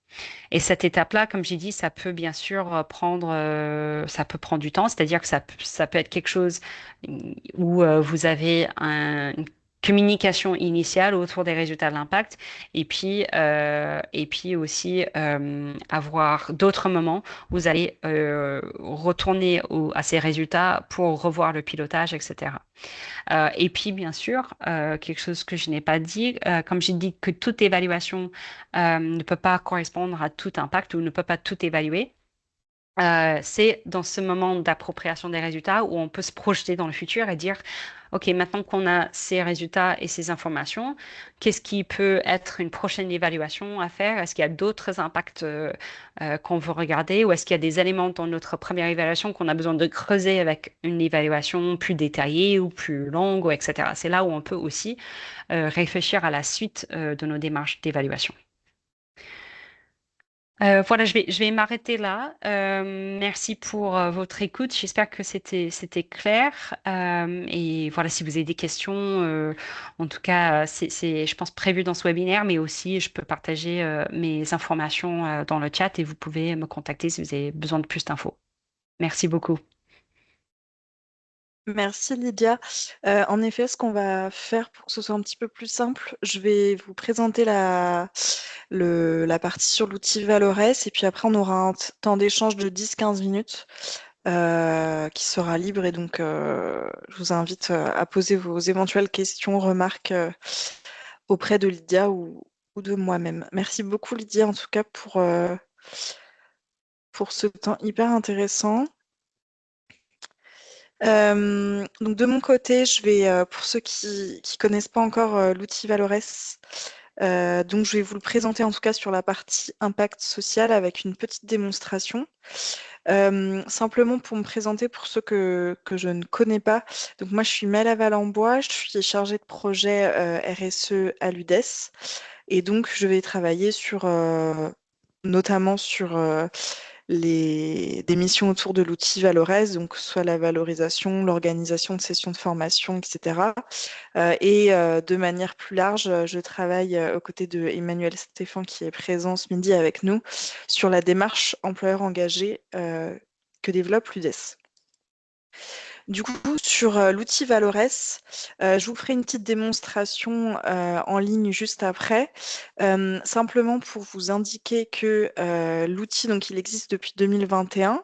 Et cette étape-là, comme j'ai dit, ça peut bien sûr ça peut prendre du temps, c'est-à-dire que ça peut être quelque chose où vous avez communication initiale autour des résultats de l'impact et puis aussi avoir d'autres moments où vous allez retourner à ces résultats pour revoir le pilotage, etc. Et puis, bien sûr, quelque chose que je n'ai pas dit, comme j'ai dit que toute évaluation ne peut pas correspondre à tout impact ou ne peut pas tout évaluer. C'est dans ce moment d'appropriation des résultats où on peut se projeter dans le futur et dire, OK, maintenant qu'on a ces résultats et ces informations, qu'est-ce qui peut être une prochaine évaluation à faire? Est-ce qu'il y a d'autres impacts qu'on veut regarder ou est-ce qu'il y a des éléments dans notre première évaluation qu'on a besoin de creuser avec une évaluation plus détaillée ou plus longue, ou etc. C'est là où on peut aussi réfléchir à la suite de nos démarches d'évaluation. Voilà, je vais m'arrêter là. Merci pour votre écoute. J'espère que c'était clair. Et voilà, si vous avez des questions, en tout cas, je pense, prévu dans ce webinaire, mais aussi, je peux partager mes informations dans le chat et vous pouvez me contacter si vous avez besoin de plus d'infos. Merci beaucoup. Merci Lydia. En effet, ce qu'on va faire pour que ce soit un petit peu plus simple, je vais vous présenter la partie sur l'outil Valores et puis après on aura un temps d'échange de 10-15 minutes qui sera libre et donc je vous invite à poser vos éventuelles questions, remarques auprès de Lydia ou de moi-même. Merci beaucoup Lydia en tout cas pour ce temps hyper intéressant. Donc de mon côté, je vais, pour ceux qui connaissent pas encore l'outil Valores, donc je vais vous le présenter en tout cas sur la partie impact social avec une petite démonstration. Simplement pour me présenter pour ceux que je ne connais pas. Donc moi je suis Mel Avalambois, je suis chargée de projet RSE à l'UDES et donc je vais travailler sur notamment sur des missions autour de l'outil Valores, donc soit la valorisation, l'organisation de sessions de formation, etc. De manière plus large, je travaille aux côtés de Emmanuel Stéphan qui est présent ce midi avec nous sur la démarche employeur engagé que développe l'UDES. Du coup, sur l'outil Valores, je vous ferai une petite démonstration en ligne juste après, simplement pour vous indiquer que l'outil, donc il existe depuis 2021.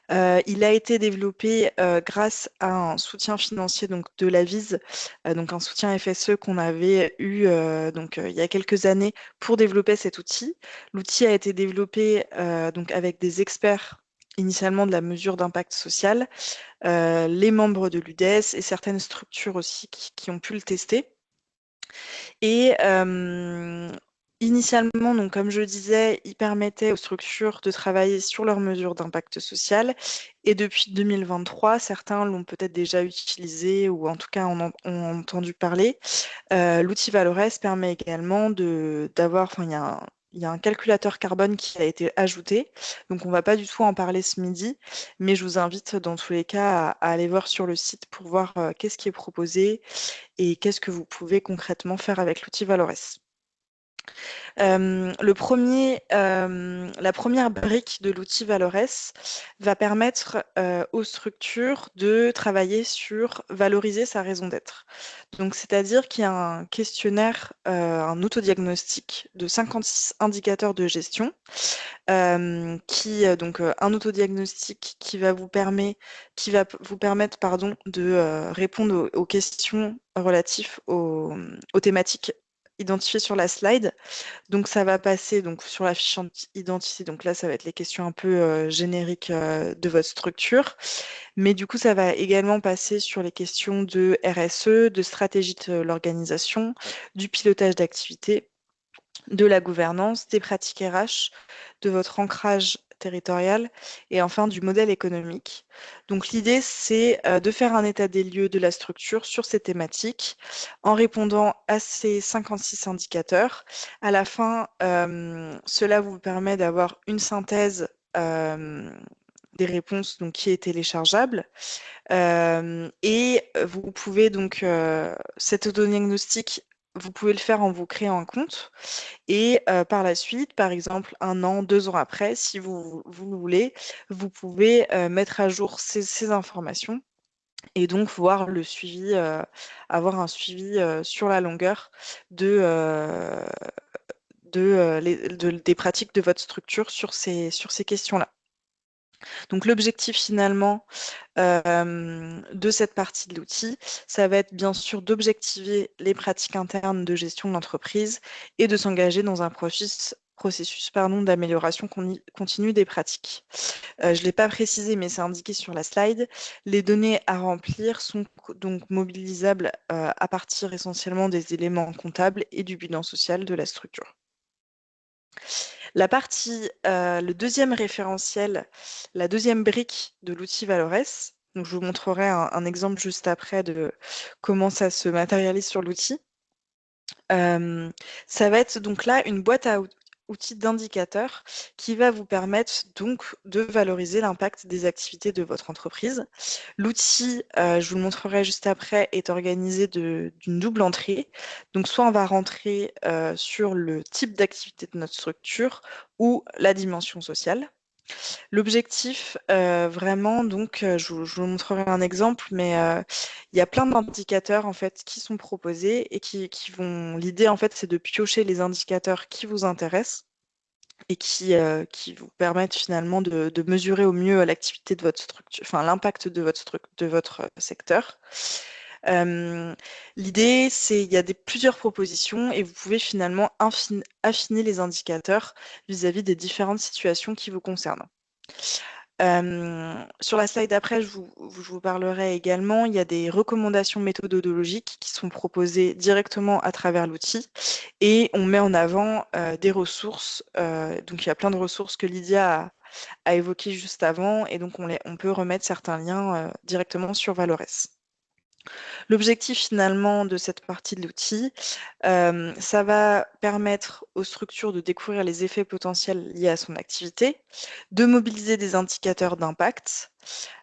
Il a été développé grâce à un soutien financier donc de la VISE, donc un soutien FSE qu'on avait eu il y a quelques années pour développer cet outil. L'outil a été développé donc avec des experts initialement de la mesure d'impact social, les membres de l'UDES et certaines structures aussi qui ont pu le tester. Et initialement, donc, comme je disais, il permettait aux structures de travailler sur leurs mesures d'impact social. Et depuis 2023, certains l'ont peut-être déjà utilisé ou en tout cas ont entendu parler. L'outil Valores permet également d'avoir, enfin, il y a un calculateur carbone qui a été ajouté. Donc, on ne va pas du tout en parler ce midi, mais je vous invite dans tous les cas à aller voir sur le site pour voir qu'est-ce qui est proposé et qu'est-ce que vous pouvez concrètement faire avec l'outil Valores. La première brique de l'outil Valores va permettre aux structures de travailler sur valoriser sa raison d'être. Donc, c'est-à-dire qu'il y a un questionnaire, un autodiagnostic de 56 indicateurs de gestion, un autodiagnostic qui va vous permettre de répondre aux questions relatives aux thématiques identifiées sur la slide. Donc ça va passer donc sur la fiche identité. Donc là, ça va être les questions un peu génériques de votre structure. Mais du coup, ça va également passer sur les questions de RSE, de stratégie de l'organisation, du pilotage d'activité, de la gouvernance, des pratiques RH, de votre ancrage territorial et enfin du modèle économique. Donc l'idée, c'est de faire un état des lieux de la structure sur ces thématiques en répondant à ces 56 indicateurs. À la fin, cela vous permet d'avoir une synthèse des réponses donc, qui est téléchargeable. Et vous pouvez donc, cet autodiagnostic, vous pouvez le faire en vous créant un compte. Et par la suite, par exemple, 1 an, 2 ans après, si vous le voulez, vous pouvez mettre à jour ces informations et donc voir le suivi, avoir un suivi sur la longueur de, des pratiques de votre structure sur ces questions-là. Donc l'objectif finalement de cette partie de l'outil, ça va être bien sûr d'objectiver les pratiques internes de gestion de l'entreprise et de s'engager dans un processus d'amélioration continue des pratiques. Je ne l'ai pas précisé, mais c'est indiqué sur la slide. Les données à remplir sont donc mobilisables à partir essentiellement des éléments comptables et du bilan social de la structure. La partie, le deuxième référentiel, la deuxième brique de l'outil Valores, donc je vous montrerai un exemple juste après de comment ça se matérialise sur l'outil. Ça va être donc là une boîte à outils d'indicateurs qui va vous permettre donc de valoriser l'impact des activités de votre entreprise. L'outil, je vous le montrerai juste après, est organisé d'une double entrée. Donc soit on va rentrer sur le type d'activité de notre structure ou la dimension sociale. L'objectif, vraiment, donc, je vous montrerai un exemple, mais il y a plein d'indicateurs en fait qui sont proposés et qui vont. L'idée en fait, c'est de piocher les indicateurs qui vous intéressent et qui vous permettent finalement de mesurer au mieux l'activité de votre structure, enfin l'impact de votre secteur. L'idée, c'est il y a plusieurs propositions et vous pouvez finalement affiner les indicateurs vis-à-vis des différentes situations qui vous concernent. Sur la slide d'après, je vous parlerai également, il y a des recommandations méthodologiques qui sont proposées directement à travers l'outil et on met en avant des ressources. Donc il y a plein de ressources que Lydia a évoquées juste avant et donc on peut remettre certains liens directement sur Valores. L'objectif finalement de cette partie de l'outil, ça va permettre aux structures de découvrir les effets potentiels liés à son activité, de mobiliser des indicateurs d'impact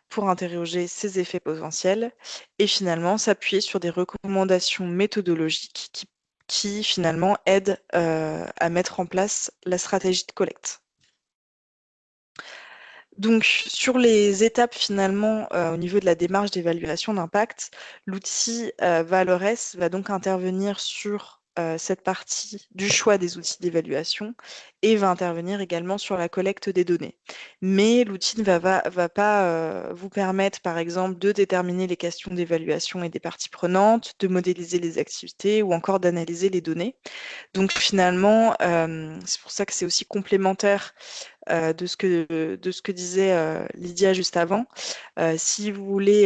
pour interroger ces effets potentiels et finalement s'appuyer sur des recommandations méthodologiques qui finalement aident à mettre en place la stratégie de collecte. Donc, sur les étapes finalement au niveau de la démarche d'évaluation d'impact, l'outil Valores va donc intervenir sur cette partie du choix des outils d'évaluation et va intervenir également sur la collecte des données. Mais l'outil ne va pas vous permettre, par exemple, de déterminer les questions d'évaluation et des parties prenantes, de modéliser les activités ou encore d'analyser les données. Donc finalement, c'est pour ça que c'est aussi complémentaire de ce que disait Lydia juste avant. Si vous voulez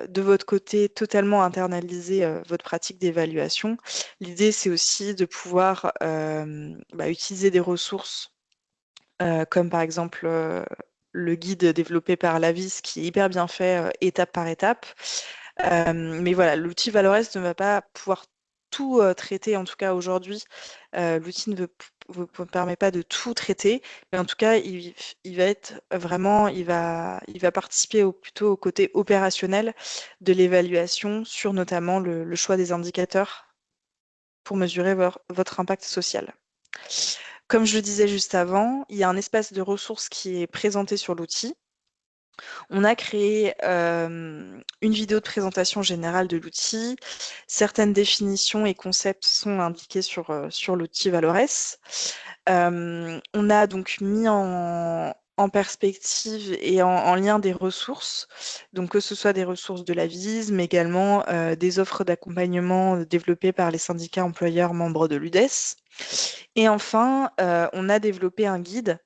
de votre côté totalement internaliser votre pratique d'évaluation, l'idée c'est aussi de pouvoir utiliser des ressources comme par exemple le guide développé par Lavis qui est hyper bien fait étape par étape. Mais voilà, l'outil Valores ne va pas pouvoir tout traiter, en tout cas aujourd'hui. L'outil ne vous permet pas de tout traiter, mais en tout cas, il va être vraiment, il va participer plutôt au côté opérationnel de l'évaluation sur notamment le choix des indicateurs pour mesurer votre impact social. Comme je le disais juste avant, il y a un espace de ressources qui est présenté sur l'outil. On a créé une vidéo de présentation générale de l'outil. Certaines définitions et concepts sont indiqués sur l'outil Valores. On a donc mis en perspective et en lien des ressources, donc que ce soit des ressources de la VIS, mais également des offres d'accompagnement développées par les syndicats employeurs membres de l'UDES. Et enfin, on a développé un guide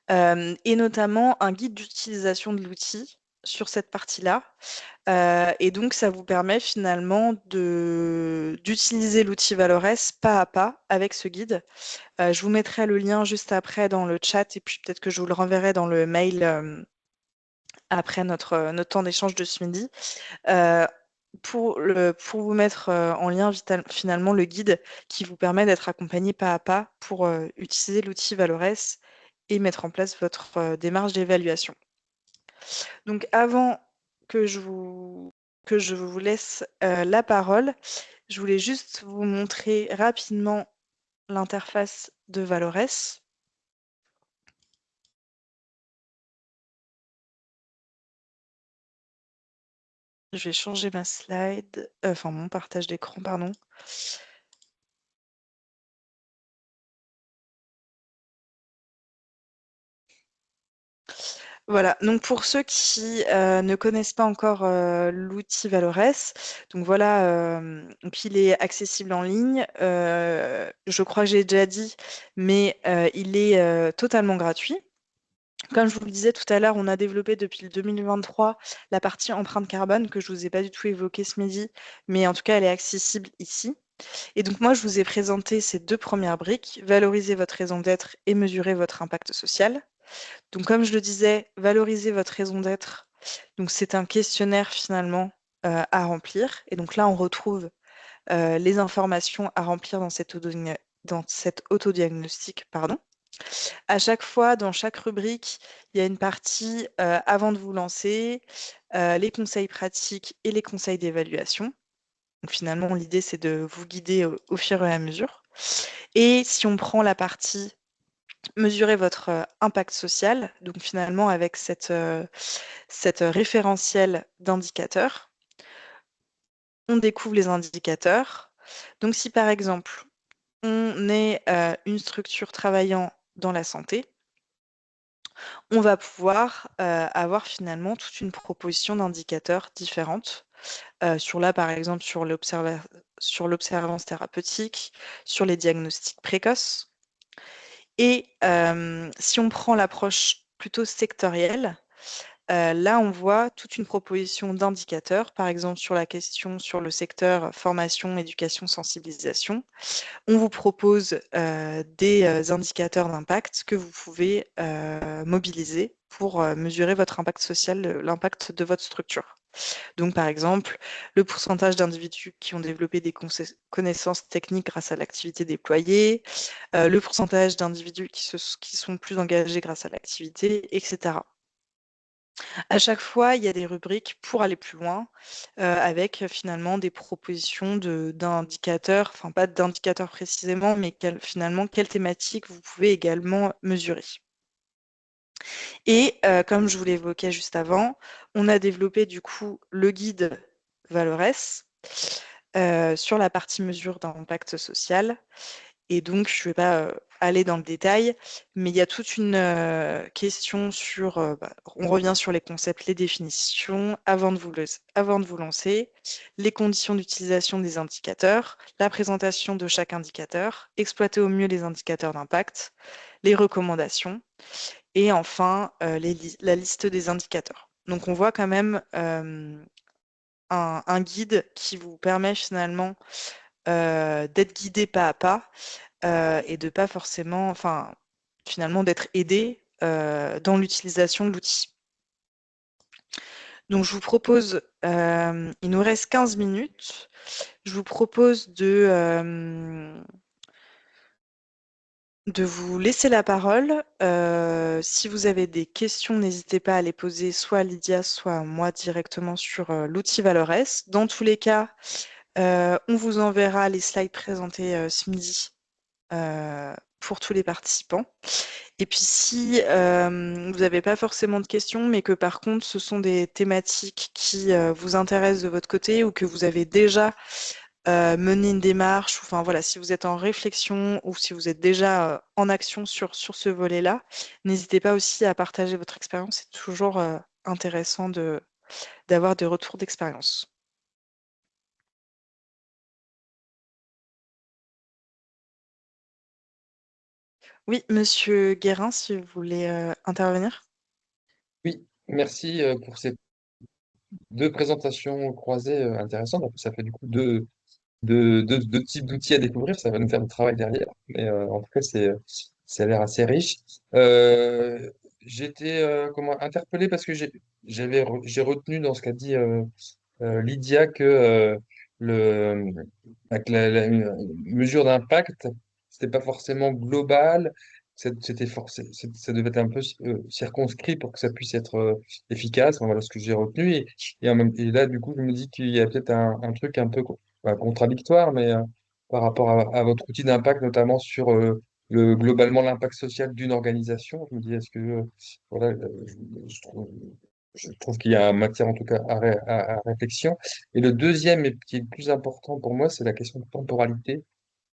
et notamment un guide d'utilisation de l'outil sur cette partie-là. Et donc, ça vous permet finalement d'utiliser l'outil Valores pas à pas avec ce guide. Je vous mettrai le lien juste après dans le chat et puis peut-être que je vous le renverrai dans le mail après notre temps d'échange de ce midi. Pour vous mettre en lien finalement le guide qui vous permet d'être accompagné pas à pas pour utiliser l'outil Valores et mettre en place votre démarche d'évaluation. Donc avant que je vous laisse la parole, je voulais juste vous montrer rapidement l'interface de Valores. Je vais changer ma slide, enfin mon partage d'écran, pardon. Voilà, donc pour ceux qui ne connaissent pas encore l'outil Valores, donc voilà, donc il est accessible en ligne. Je crois que j'ai déjà dit, mais il est totalement gratuit. Comme je vous le disais tout à l'heure, on a développé depuis le 2023 la partie empreinte carbone que je ne vous ai pas du tout évoquée ce midi, mais en tout cas, elle est accessible ici. Et donc moi, je vous ai présenté ces deux premières briques, valoriser votre raison d'être et mesurer votre impact social. Donc comme je le disais, valoriser votre raison d'être, donc c'est un questionnaire finalement à remplir. Et donc là, on retrouve les informations à remplir dans cet autodiagnostic, pardon. À chaque fois, dans chaque rubrique, il y a une partie avant de vous lancer, les conseils pratiques et les conseils d'évaluation. Donc finalement, l'idée, c'est de vous guider au fur et à mesure. Et si on prend la partie mesurer votre impact social, donc finalement avec cette référentiel d'indicateurs, on découvre les indicateurs. Donc si par exemple, on est une structure travaillant dans la santé, on va pouvoir avoir finalement toute une proposition d'indicateurs différentes sur là, par exemple, sur l'observance thérapeutique, sur les diagnostics précoces. Et si on prend l'approche plutôt sectorielle, là, on voit toute une proposition d'indicateurs, par exemple sur la question sur le secteur formation, éducation, sensibilisation. On vous propose des indicateurs d'impact que vous pouvez mobiliser pour mesurer votre impact social, l'impact de votre structure. Donc, par exemple, le pourcentage d'individus qui ont développé des connaissances techniques grâce à l'activité déployée, le pourcentage d'individus qui sont plus engagés grâce à l'activité, etc. À chaque fois, il y a des rubriques pour aller plus loin, avec finalement des propositions d'indicateurs, enfin pas d'indicateurs précisément, mais finalement quelles thématiques vous pouvez également mesurer. Et comme je vous l'évoquais juste avant, on a développé du coup le guide Valores sur la partie mesure d'impact social. Et donc, je ne vais pas aller dans le détail, mais il y a toute une question sur, on revient sur les concepts, les définitions, avant de vous lancer, les conditions d'utilisation des indicateurs, la présentation de chaque indicateur, exploiter au mieux les indicateurs d'impact, les recommandations, et enfin, la liste des indicateurs. Donc, on voit quand même un guide qui vous permet finalement d'être guidé pas à pas et de pas forcément, enfin, finalement, d'être aidé dans l'utilisation de l'outil. Donc, je vous propose, il nous reste 15 minutes, je vous propose de vous laisser la parole. Si vous avez des questions, n'hésitez pas à les poser soit à Lydia, soit à moi directement sur l'outil Valores. Dans tous les cas, on vous enverra les slides présentés ce midi pour tous les participants. Et puis si vous n'avez pas forcément de questions, mais que par contre ce sont des thématiques qui vous intéressent de votre côté ou que vous avez déjà mené une démarche, enfin voilà, si vous êtes en réflexion ou si vous êtes déjà en action sur ce volet-là, n'hésitez pas aussi à partager votre expérience. C'est toujours intéressant d'avoir des retours d'expérience. Oui, Monsieur Guérin, si vous voulez intervenir. Oui, merci pour ces deux présentations croisées intéressantes. En plus, ça fait du coup deux types d'outils à découvrir. Ça va nous faire du travail derrière. Mais en tout cas, ça a l'air assez riche. J'étais interpellé parce que j'ai retenu dans ce qu'a dit Lydia que avec la mesure d'impact, c'était pas forcément global, ça devait être un peu circonscrit pour que ça puisse être efficace. Enfin, voilà ce que j'ai retenu. Et là, du coup, je me dis qu'il y a peut-être un truc un peu contradictoire, mais par rapport à votre outil d'impact, notamment sur globalement l'impact social d'une organisation. Je me dis, est-ce que voilà, je trouve. je trouve qu'il y a matière en tout cas à réflexion. Et le deuxième, et qui est le plus important pour moi, c'est la question de temporalité,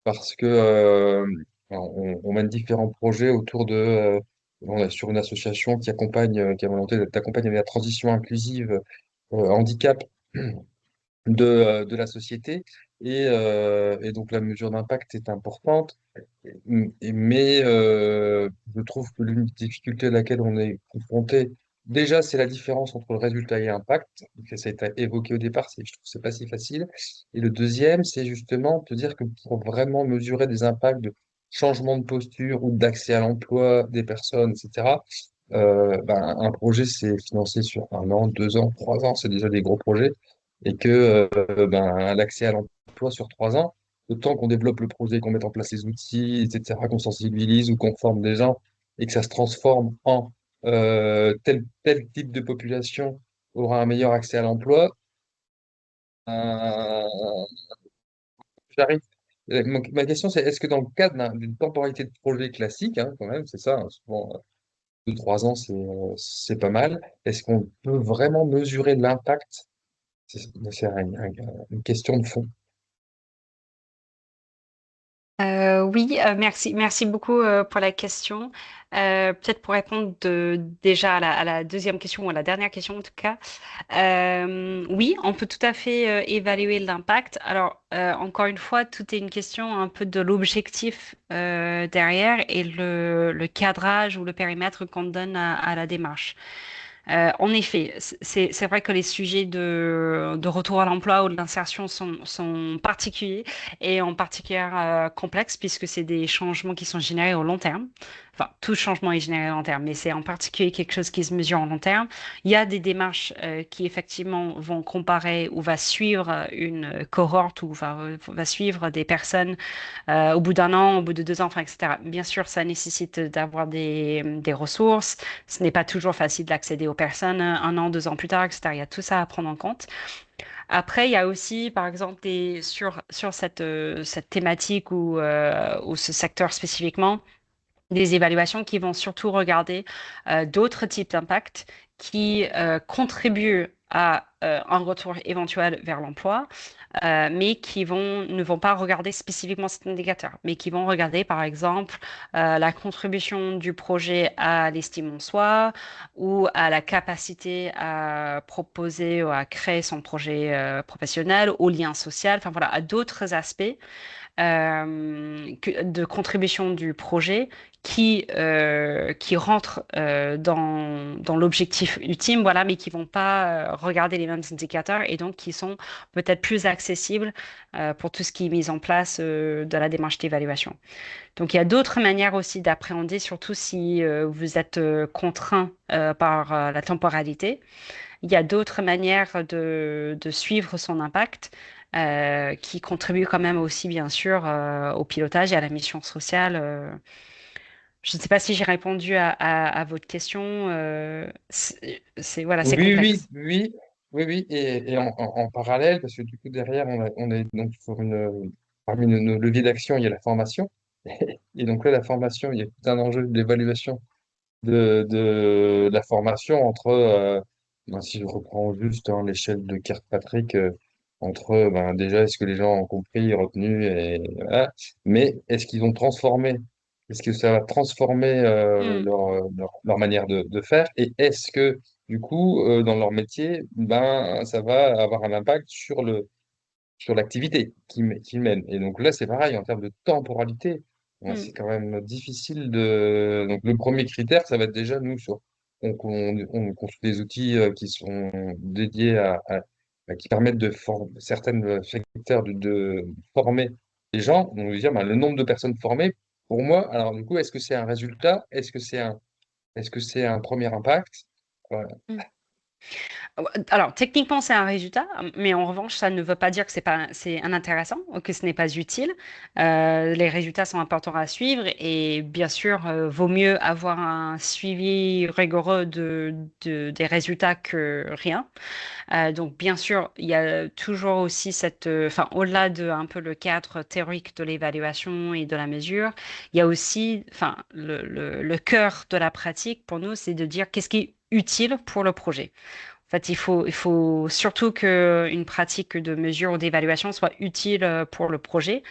parce que on mène différents projets autour de, on est sur une association qui accompagne, qui a volonté d'accompagner la transition inclusive handicap de la société. Et donc la mesure d'impact est importante. Mais je trouve que l'une des difficultés à laquelle on est confronté, déjà, c'est la différence entre le résultat et l'impact. Ça a été évoqué au départ, je trouve que c'est pas si facile. Et le deuxième, c'est justement de dire que pour vraiment mesurer des impacts de changement de posture ou d'accès à l'emploi des personnes, etc., ben, un projet, c'est financé sur 1 an, 2 ans, 3 ans, c'est déjà des gros projets. Et que ben, l'accès à l'emploi sur 3 ans, le temps qu'on développe le projet, qu'on mette en place les outils, etc., qu'on sensibilise ou qu'on forme des gens et que ça se transforme en tel type de population aura un meilleur accès à l'emploi, euh, j'arrive. Ma question, c'est est-ce que dans le cadre d'une temporalité de projet classique, hein, quand même, c'est ça, hein, souvent 2, 3 ans, c'est pas mal, est-ce qu'on peut vraiment mesurer l'impact? C'est une question de fond. Oui, merci beaucoup pour la question. Peut-être pour répondre déjà à la deuxième question ou à la dernière question en tout cas. Oui, on peut tout à fait évaluer l'impact. Alors, encore une fois, tout est une question un peu de l'objectif derrière et le cadrage ou le périmètre qu'on donne à la démarche. En effet, c'est vrai que les sujets de retour à l'emploi ou de l'insertion sont particuliers et en particulier complexes puisque c'est des changements qui sont générés au long terme. Enfin, tout changement est généré à long terme, mais c'est en particulier quelque chose qui se mesure en long terme. Il y a des démarches qui effectivement vont comparer ou va suivre une cohorte ou va suivre des personnes au bout d'1 an, au bout de 2 ans, enfin, etc. Bien sûr, ça nécessite d'avoir des ressources. Ce n'est pas toujours facile d'accéder aux personnes 1 an, 2 ans plus tard, etc. Il y a tout ça à prendre en compte. Après, il y a aussi, par exemple, sur cette thématique ou ce secteur spécifiquement, des évaluations qui vont surtout regarder d'autres types d'impacts qui contribuent à un retour éventuel vers l'emploi, mais ne vont pas regarder spécifiquement cet indicateur, mais qui vont regarder par exemple la contribution du projet à l'estime en soi ou à la capacité à proposer ou à créer son projet professionnel, au lien social, enfin voilà, à d'autres aspects de contribution du projet qui rentrent dans l'objectif ultime, voilà, mais qui vont pas regarder les mêmes indicateurs et donc qui sont peut-être plus accessibles pour tout ce qui est mis en place de la démarche d'évaluation. Donc, il y a d'autres manières aussi d'appréhender, surtout si vous êtes contraint par la temporalité. Il y a d'autres manières de suivre son impact qui contribuent quand même aussi, bien sûr, au pilotage et à la mission sociale. Je ne sais pas si j'ai répondu à votre question. Voilà, c'est Oui, oui, complexe. oui, oui, oui. Et en parallèle, parce que du coup, derrière, on est donc sur parmi nos leviers d'action, il y a la formation. Et donc là, la formation, il y a tout un enjeu d'évaluation de la formation entre, ben, si je reprends juste hein, l'échelle de Kirkpatrick, entre ben, déjà, est-ce que les gens ont compris, retenu, et voilà, mais est-ce qu'ils ont transformé? Est-ce que ça va transformer Hmm, leur manière de faire? Et est-ce que, du coup, dans leur métier, ben, ça va avoir un impact sur l'activité qu'ils mènent. Et donc là, c'est pareil, en termes de temporalité, ouais, hmm, c'est quand même difficile de... Donc le premier critère, ça va être déjà, nous, on construit des outils qui sont dédiés qui permettent de former certaines secteurs de former les gens. On veut dire, ben, le nombre de personnes formées, pour moi, alors du coup, est-ce que c'est un résultat? Est-ce que c'est un premier impact? Voilà. hmm. Alors, techniquement, c'est un résultat, mais en revanche, ça ne veut pas dire que c'est inintéressant ou que ce n'est pas utile. Les résultats sont importants à suivre et bien sûr, vaut mieux avoir un suivi rigoureux des résultats que rien. Donc, bien sûr, il y a toujours aussi enfin, au-delà de un peu le cadre théorique de l'évaluation et de la mesure, il y a aussi, enfin, le cœur de la pratique pour nous, c'est de dire qu'est-ce qui utile pour le projet. En fait, il faut surtout qu'une pratique de mesure ou d'évaluation soit utile pour le projet.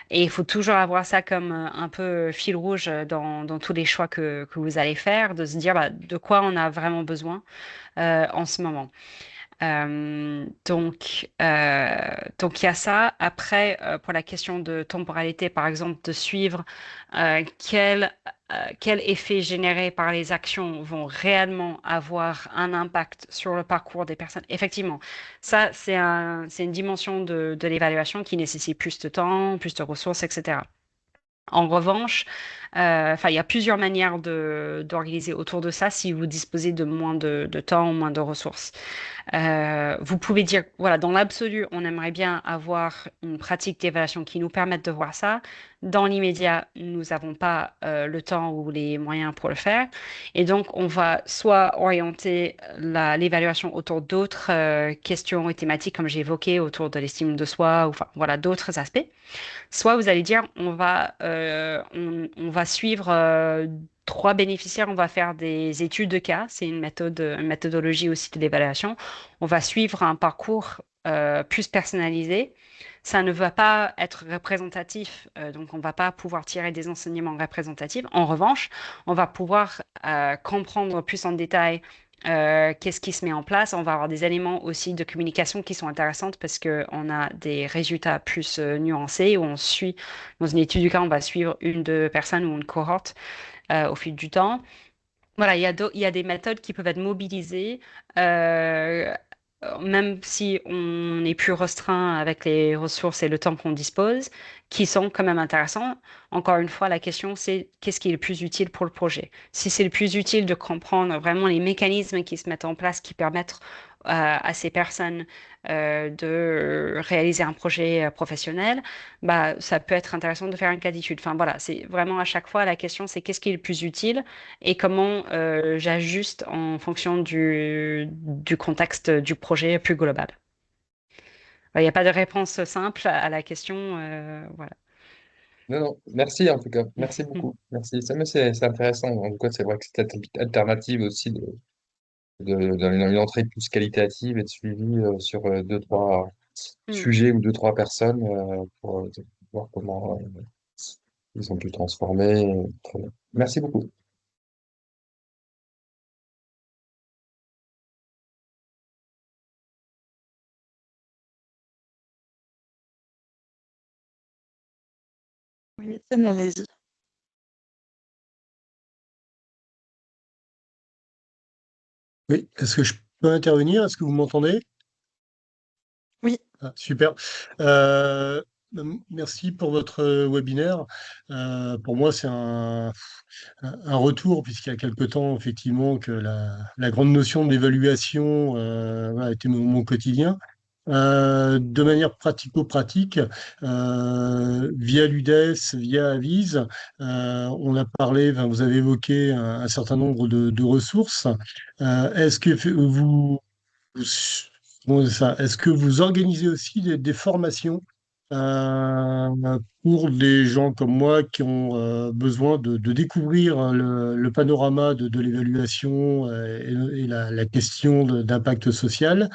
Et il faut toujours avoir ça comme un peu fil rouge dans tous les choix que vous allez faire, de se dire bah, de quoi on a vraiment besoin en ce moment. Donc il y a ça. Après, pour la question de temporalité, par exemple, de suivre quel effet généré par les actions vont réellement avoir un impact sur le parcours des personnes. Effectivement, ça, c'est une dimension de l'évaluation qui nécessite plus de temps, plus de ressources, etc. En revanche, il y a plusieurs manières d'organiser autour de ça si vous disposez de moins de temps ou moins de ressources. Vous pouvez dire, voilà, dans l'absolu, on aimerait bien avoir une pratique d'évaluation qui nous permette de voir ça. Dans l'immédiat, nous n'avons pas le temps ou les moyens pour le faire. Et donc, on va soit orienter l'évaluation autour d'autres questions et thématiques, comme j'ai évoqué, autour de l'estime de soi, ou enfin, voilà, d'autres aspects. Soit vous allez dire, on va suivre trois bénéficiaires, on va faire des études de cas, c'est une méthodologie aussi de l'évaluation. On va suivre un parcours plus personnalisé. Ça ne va pas être représentatif, donc on ne va pas pouvoir tirer des enseignements représentatifs. En revanche, on va pouvoir comprendre plus en détail qu'est-ce qui se met en place. On va avoir des éléments aussi de communication qui sont intéressants parce qu'on a des résultats plus nuancés où on suit, dans une étude du cas, on va suivre une, deux personnes ou une cohorte au fil du temps. Voilà, il y a des méthodes qui peuvent être mobilisées, euh, même si on est plus restreint avec les ressources et le temps qu'on dispose, qui sont quand même intéressants. Encore une fois, la question, c'est qu'est-ce qui est le plus utile pour le projet? Si c'est le plus utile de comprendre vraiment les mécanismes qui se mettent en place, qui permettent à ces personnes de réaliser un projet professionnel, bah, ça peut être intéressant de faire un cas d'étude. Enfin, voilà, c'est vraiment à chaque fois la question, c'est qu'est-ce qui est le plus utile et comment j'ajuste en fonction du contexte du projet plus global. Il n'y a pas de réponse simple à la question. Voilà. Non, non, merci en tout cas, merci beaucoup. Merci. Ça, mais c'est intéressant. En tout cas, c'est vrai que cette alternative aussi dans une entrée plus qualitative et de suivi sur deux, trois Mm. sujets ou deux, trois personnes pour voir comment ils ont pu transformer. Très bien. Merci beaucoup. Oui, Étienne, allez-y. Oui, est-ce que je peux intervenir? Est-ce que vous m'entendez? Oui, Ah, super. Merci pour votre webinaire. Pour moi, c'est un retour, puisqu'il y a quelque temps, effectivement, que la grande notion de l'évaluation voilà, était mon quotidien. De manière pratico-pratique, via l'UDES, via Avise, on a parlé, enfin, vous avez évoqué un certain nombre de ressources. Est-ce que vous- comment dire ça, est-ce que vous organisez aussi des formations pour des gens comme moi qui ont besoin de découvrir le panorama de l'évaluation et la question d'impact social?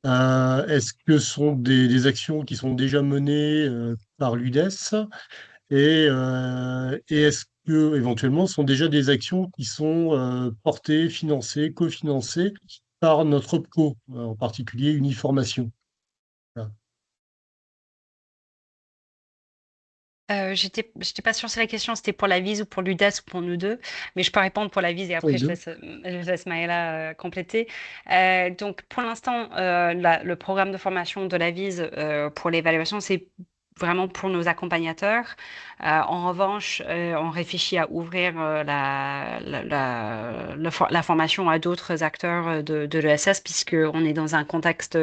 Est-ce que ce sont des actions qui sont déjà menées par l'UDES et est-ce que éventuellement ce sont déjà des actions qui sont portées, financées, cofinancées par notre OPCO, en particulier Uniformation? Voilà. J'étais pas sûre si la question c'était pour la vise ou pour l'UDES ou pour nous deux, mais je peux répondre pour la vise et Pour les après deux. je laisse Maëla compléter. Donc pour l'instant, le programme de formation de la vise pour l'évaluation, c'est vraiment pour nos accompagnateurs. En revanche, on réfléchit à ouvrir la formation à d'autres acteurs de l'ESS puisqu'on est dans un contexte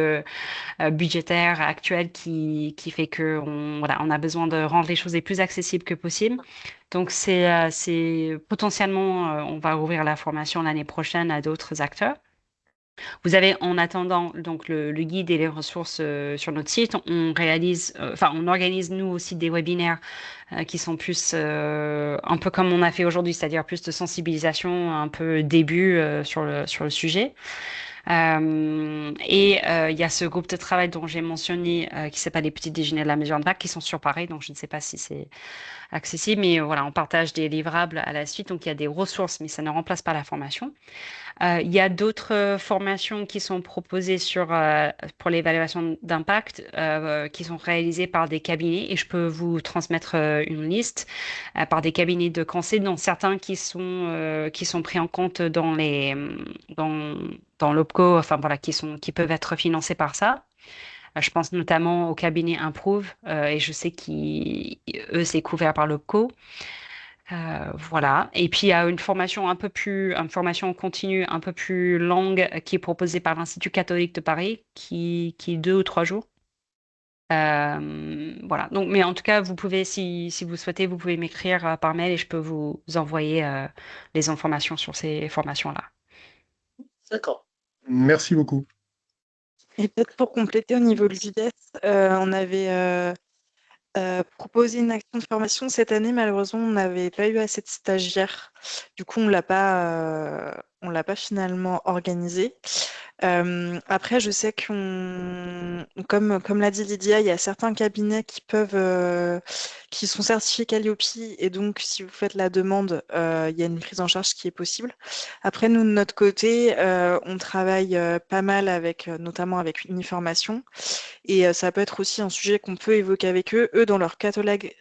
budgétaire actuel qui fait que voilà, on a besoin de rendre les choses les plus accessibles que possible. Donc, c'est potentiellement, on va ouvrir la formation l'année prochaine à d'autres acteurs. Vous avez en attendant donc le guide et les ressources sur notre site. On organise nous aussi des webinaires qui sont plus un peu comme on a fait aujourd'hui, c'est-à-dire plus de sensibilisation, un peu début sur le sujet. Il y a ce groupe de travail dont j'ai mentionné qui s'appelle les petits déjeuners de la mesure d'impact qui sont sur Paris, donc je ne sais pas si c'est accessible, mais voilà, on partage des livrables à la suite, donc il y a des ressources, mais ça ne remplace pas la formation. Il y a d'autres formations qui sont proposées pour l'évaluation d'impact qui sont réalisées par des cabinets et je peux vous transmettre une liste par des cabinets de conseil, dont certains qui sont pris en compte dans, dans l'OPCO, enfin voilà, qui peuvent être financés par ça. Je pense notamment au cabinet Improve et je sais qu'eux, c'est couvert par l'OPCO. Voilà. Et puis, il y a une formation continue un peu plus longue qui est proposée par l'Institut catholique de Paris, qui est 2 ou 3 jours. Voilà. Donc, mais en tout cas, vous pouvez, si vous souhaitez, vous pouvez m'écrire par mail et je peux vous envoyer les informations sur ces formations-là. D'accord. Merci beaucoup. Et peut-être pour compléter au niveau de l'UDES, on avait proposé une action de formation cette année. Malheureusement, on n'avait pas eu assez de stagiaires. Du coup, on l'a pas finalement organisé. Après, je sais comme l'a dit Lydia, il y a certains cabinets qui sont certifiés Calliope et donc si vous faites la demande, il y a une prise en charge qui est possible. Après, nous, de notre côté, on travaille pas mal notamment avec Uniformation et ça peut être aussi un sujet qu'on peut évoquer avec eux. Eux, dans leur catalogue,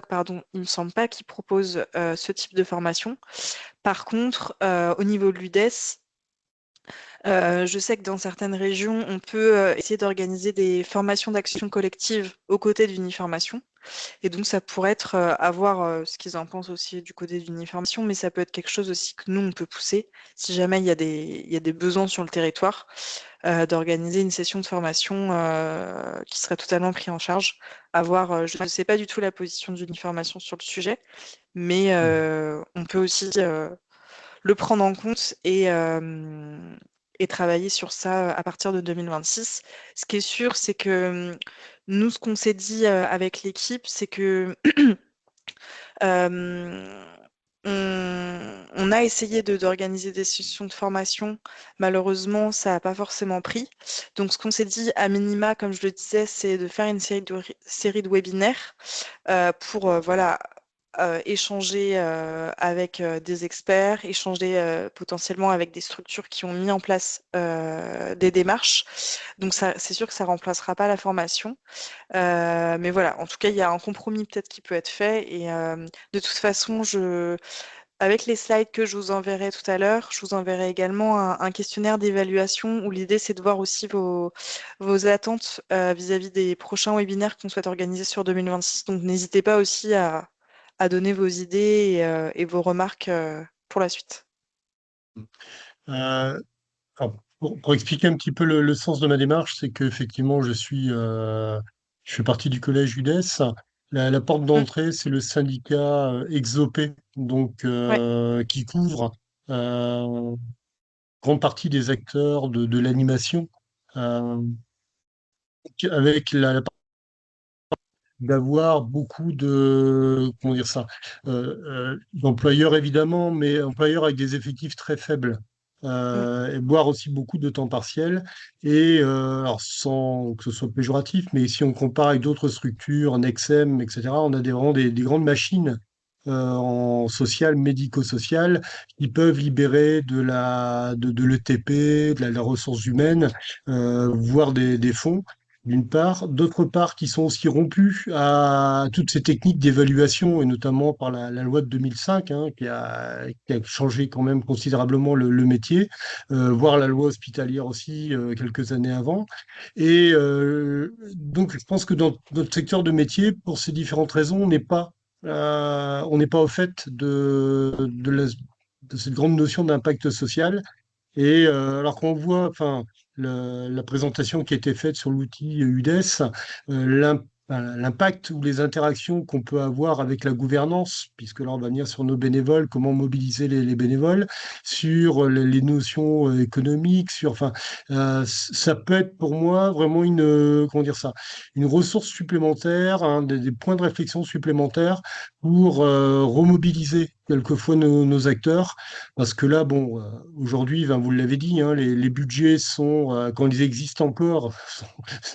pardon, il ne me semble pas qu'ils proposent ce type de formation. Par contre, au niveau de l'UDES, je sais que dans certaines régions, on peut essayer d'organiser des formations d'action collective aux côtés d'Uniformation. Et donc, ça pourrait être à voir ce qu'ils en pensent aussi du côté d'Uniformation, mais ça peut être quelque chose aussi que nous, on peut pousser si jamais il y a des besoins sur le territoire, d'organiser une session de formation qui serait totalement prise en charge. À voir, je ne sais pas du tout la position d'Uniformation sur le sujet, mais on peut aussi le prendre en compte et travailler sur ça à partir de 2026. Ce qui est sûr, c'est que nous, ce qu'on s'est dit avec l'équipe, c'est que euh, on a essayé d'organiser des sessions de formation. Malheureusement, ça n'a pas forcément pris. Donc, ce qu'on s'est dit à minima, comme je le disais, c'est de faire une série de webinaires pour voilà, échanger avec des experts, échanger potentiellement avec des structures qui ont mis en place des démarches. Donc ça, c'est sûr que ça remplacera pas la formation. Mais voilà, en tout cas, il y a un compromis peut-être qui peut être fait. Et de toute façon, avec les slides que je vous enverrai tout à l'heure, je vous enverrai également un questionnaire d'évaluation où l'idée, c'est de voir aussi vos attentes vis-à-vis des prochains webinaires qu'on souhaite organiser sur 2026. Donc, n'hésitez pas aussi à donner vos idées et vos remarques pour la suite. Euh, alors, pour expliquer un petit peu le sens de ma démarche, c'est qu'effectivement, je fais partie du collège UDES. La porte Mm. d'entrée, c'est le syndicat Exopé, donc Ouais. qui couvre grande partie des acteurs de l'animation, euh, avec la d'avoir beaucoup de, comment dire ça, d'employeurs évidemment, mais employeurs avec des effectifs très faibles, Mm. et voire aussi beaucoup de temps partiel. Et alors sans que ce soit péjoratif, mais si on compare avec d'autres structures, Nexem, etc., on a vraiment des grandes machines. En social, médico-social, qui peuvent libérer de l'ETP, de la ressource humaine, voire des fonds d'une part, d'autre part, qui sont aussi rompus à toutes ces techniques d'évaluation, et notamment par la loi de 2005, hein, qui a changé quand même considérablement le métier, voire la loi hospitalière aussi, quelques années avant. Et donc, je pense que dans notre secteur de métier, pour ces différentes raisons, on n'est pas au fait de cette grande notion d'impact social. Et alors qu'on voit, enfin, la présentation qui a été faite sur l'outil UDES, l'impact ou les interactions qu'on peut avoir avec la gouvernance, puisque là on va venir sur nos bénévoles, comment mobiliser les bénévoles, sur les notions économiques, enfin, ça peut être pour moi vraiment comment dire ça, une ressource supplémentaire, hein, des points de réflexion supplémentaires pour remobiliser quelquefois nos acteurs, parce que là, bon, aujourd'hui, ben, vous l'avez dit, hein, les budgets sont, quand ils existent encore,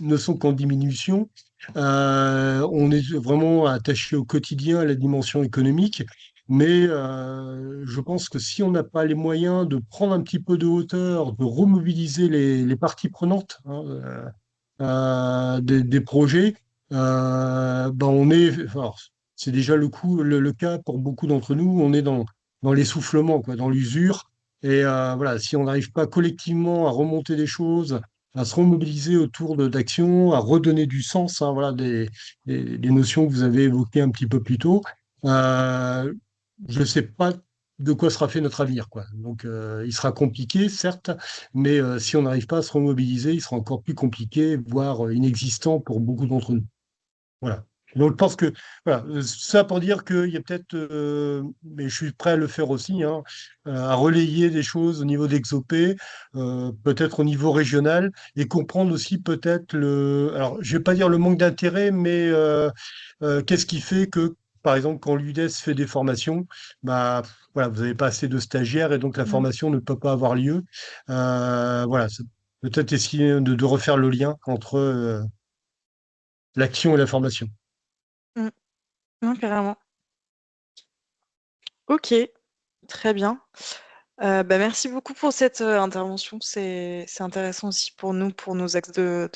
ne sont qu'en diminution. On est vraiment attaché au quotidien à la dimension économique, mais je pense que si on n'a pas les moyens de prendre un petit peu de hauteur, de remobiliser les parties prenantes, hein, des projets, ben alors, c'est déjà le cas pour beaucoup d'entre nous, on est dans l'essoufflement, quoi, dans l'usure. Et voilà, si on n'arrive pas collectivement à remonter des choses, à se remobiliser autour d'actions, à redonner du sens, hein, voilà, des notions que vous avez évoquées un petit peu plus tôt, euh, je ne sais pas de quoi sera fait notre avenir, quoi. Donc, il sera compliqué, certes, mais si on n'arrive pas à se remobiliser, il sera encore plus compliqué, voire inexistant pour beaucoup d'entre nous. Voilà. Donc, je pense que, voilà, ça pour dire qu'il y a peut-être, mais je suis prêt à le faire aussi, hein, à relayer des choses au niveau d'Exopé, peut-être au niveau régional, et comprendre aussi peut-être alors, je vais pas dire le manque d'intérêt, mais qu'est-ce qui fait que, par exemple, quand l'UDES fait des formations, bah, voilà, vous n'avez pas assez de stagiaires et donc la Mm. formation ne peut pas avoir lieu. Voilà, peut-être essayer de refaire le lien entre l'action et la formation. Mm. Non, carrément. Ok, très bien. Bah, merci beaucoup pour cette intervention. C'est intéressant aussi pour nous, pour nos axes de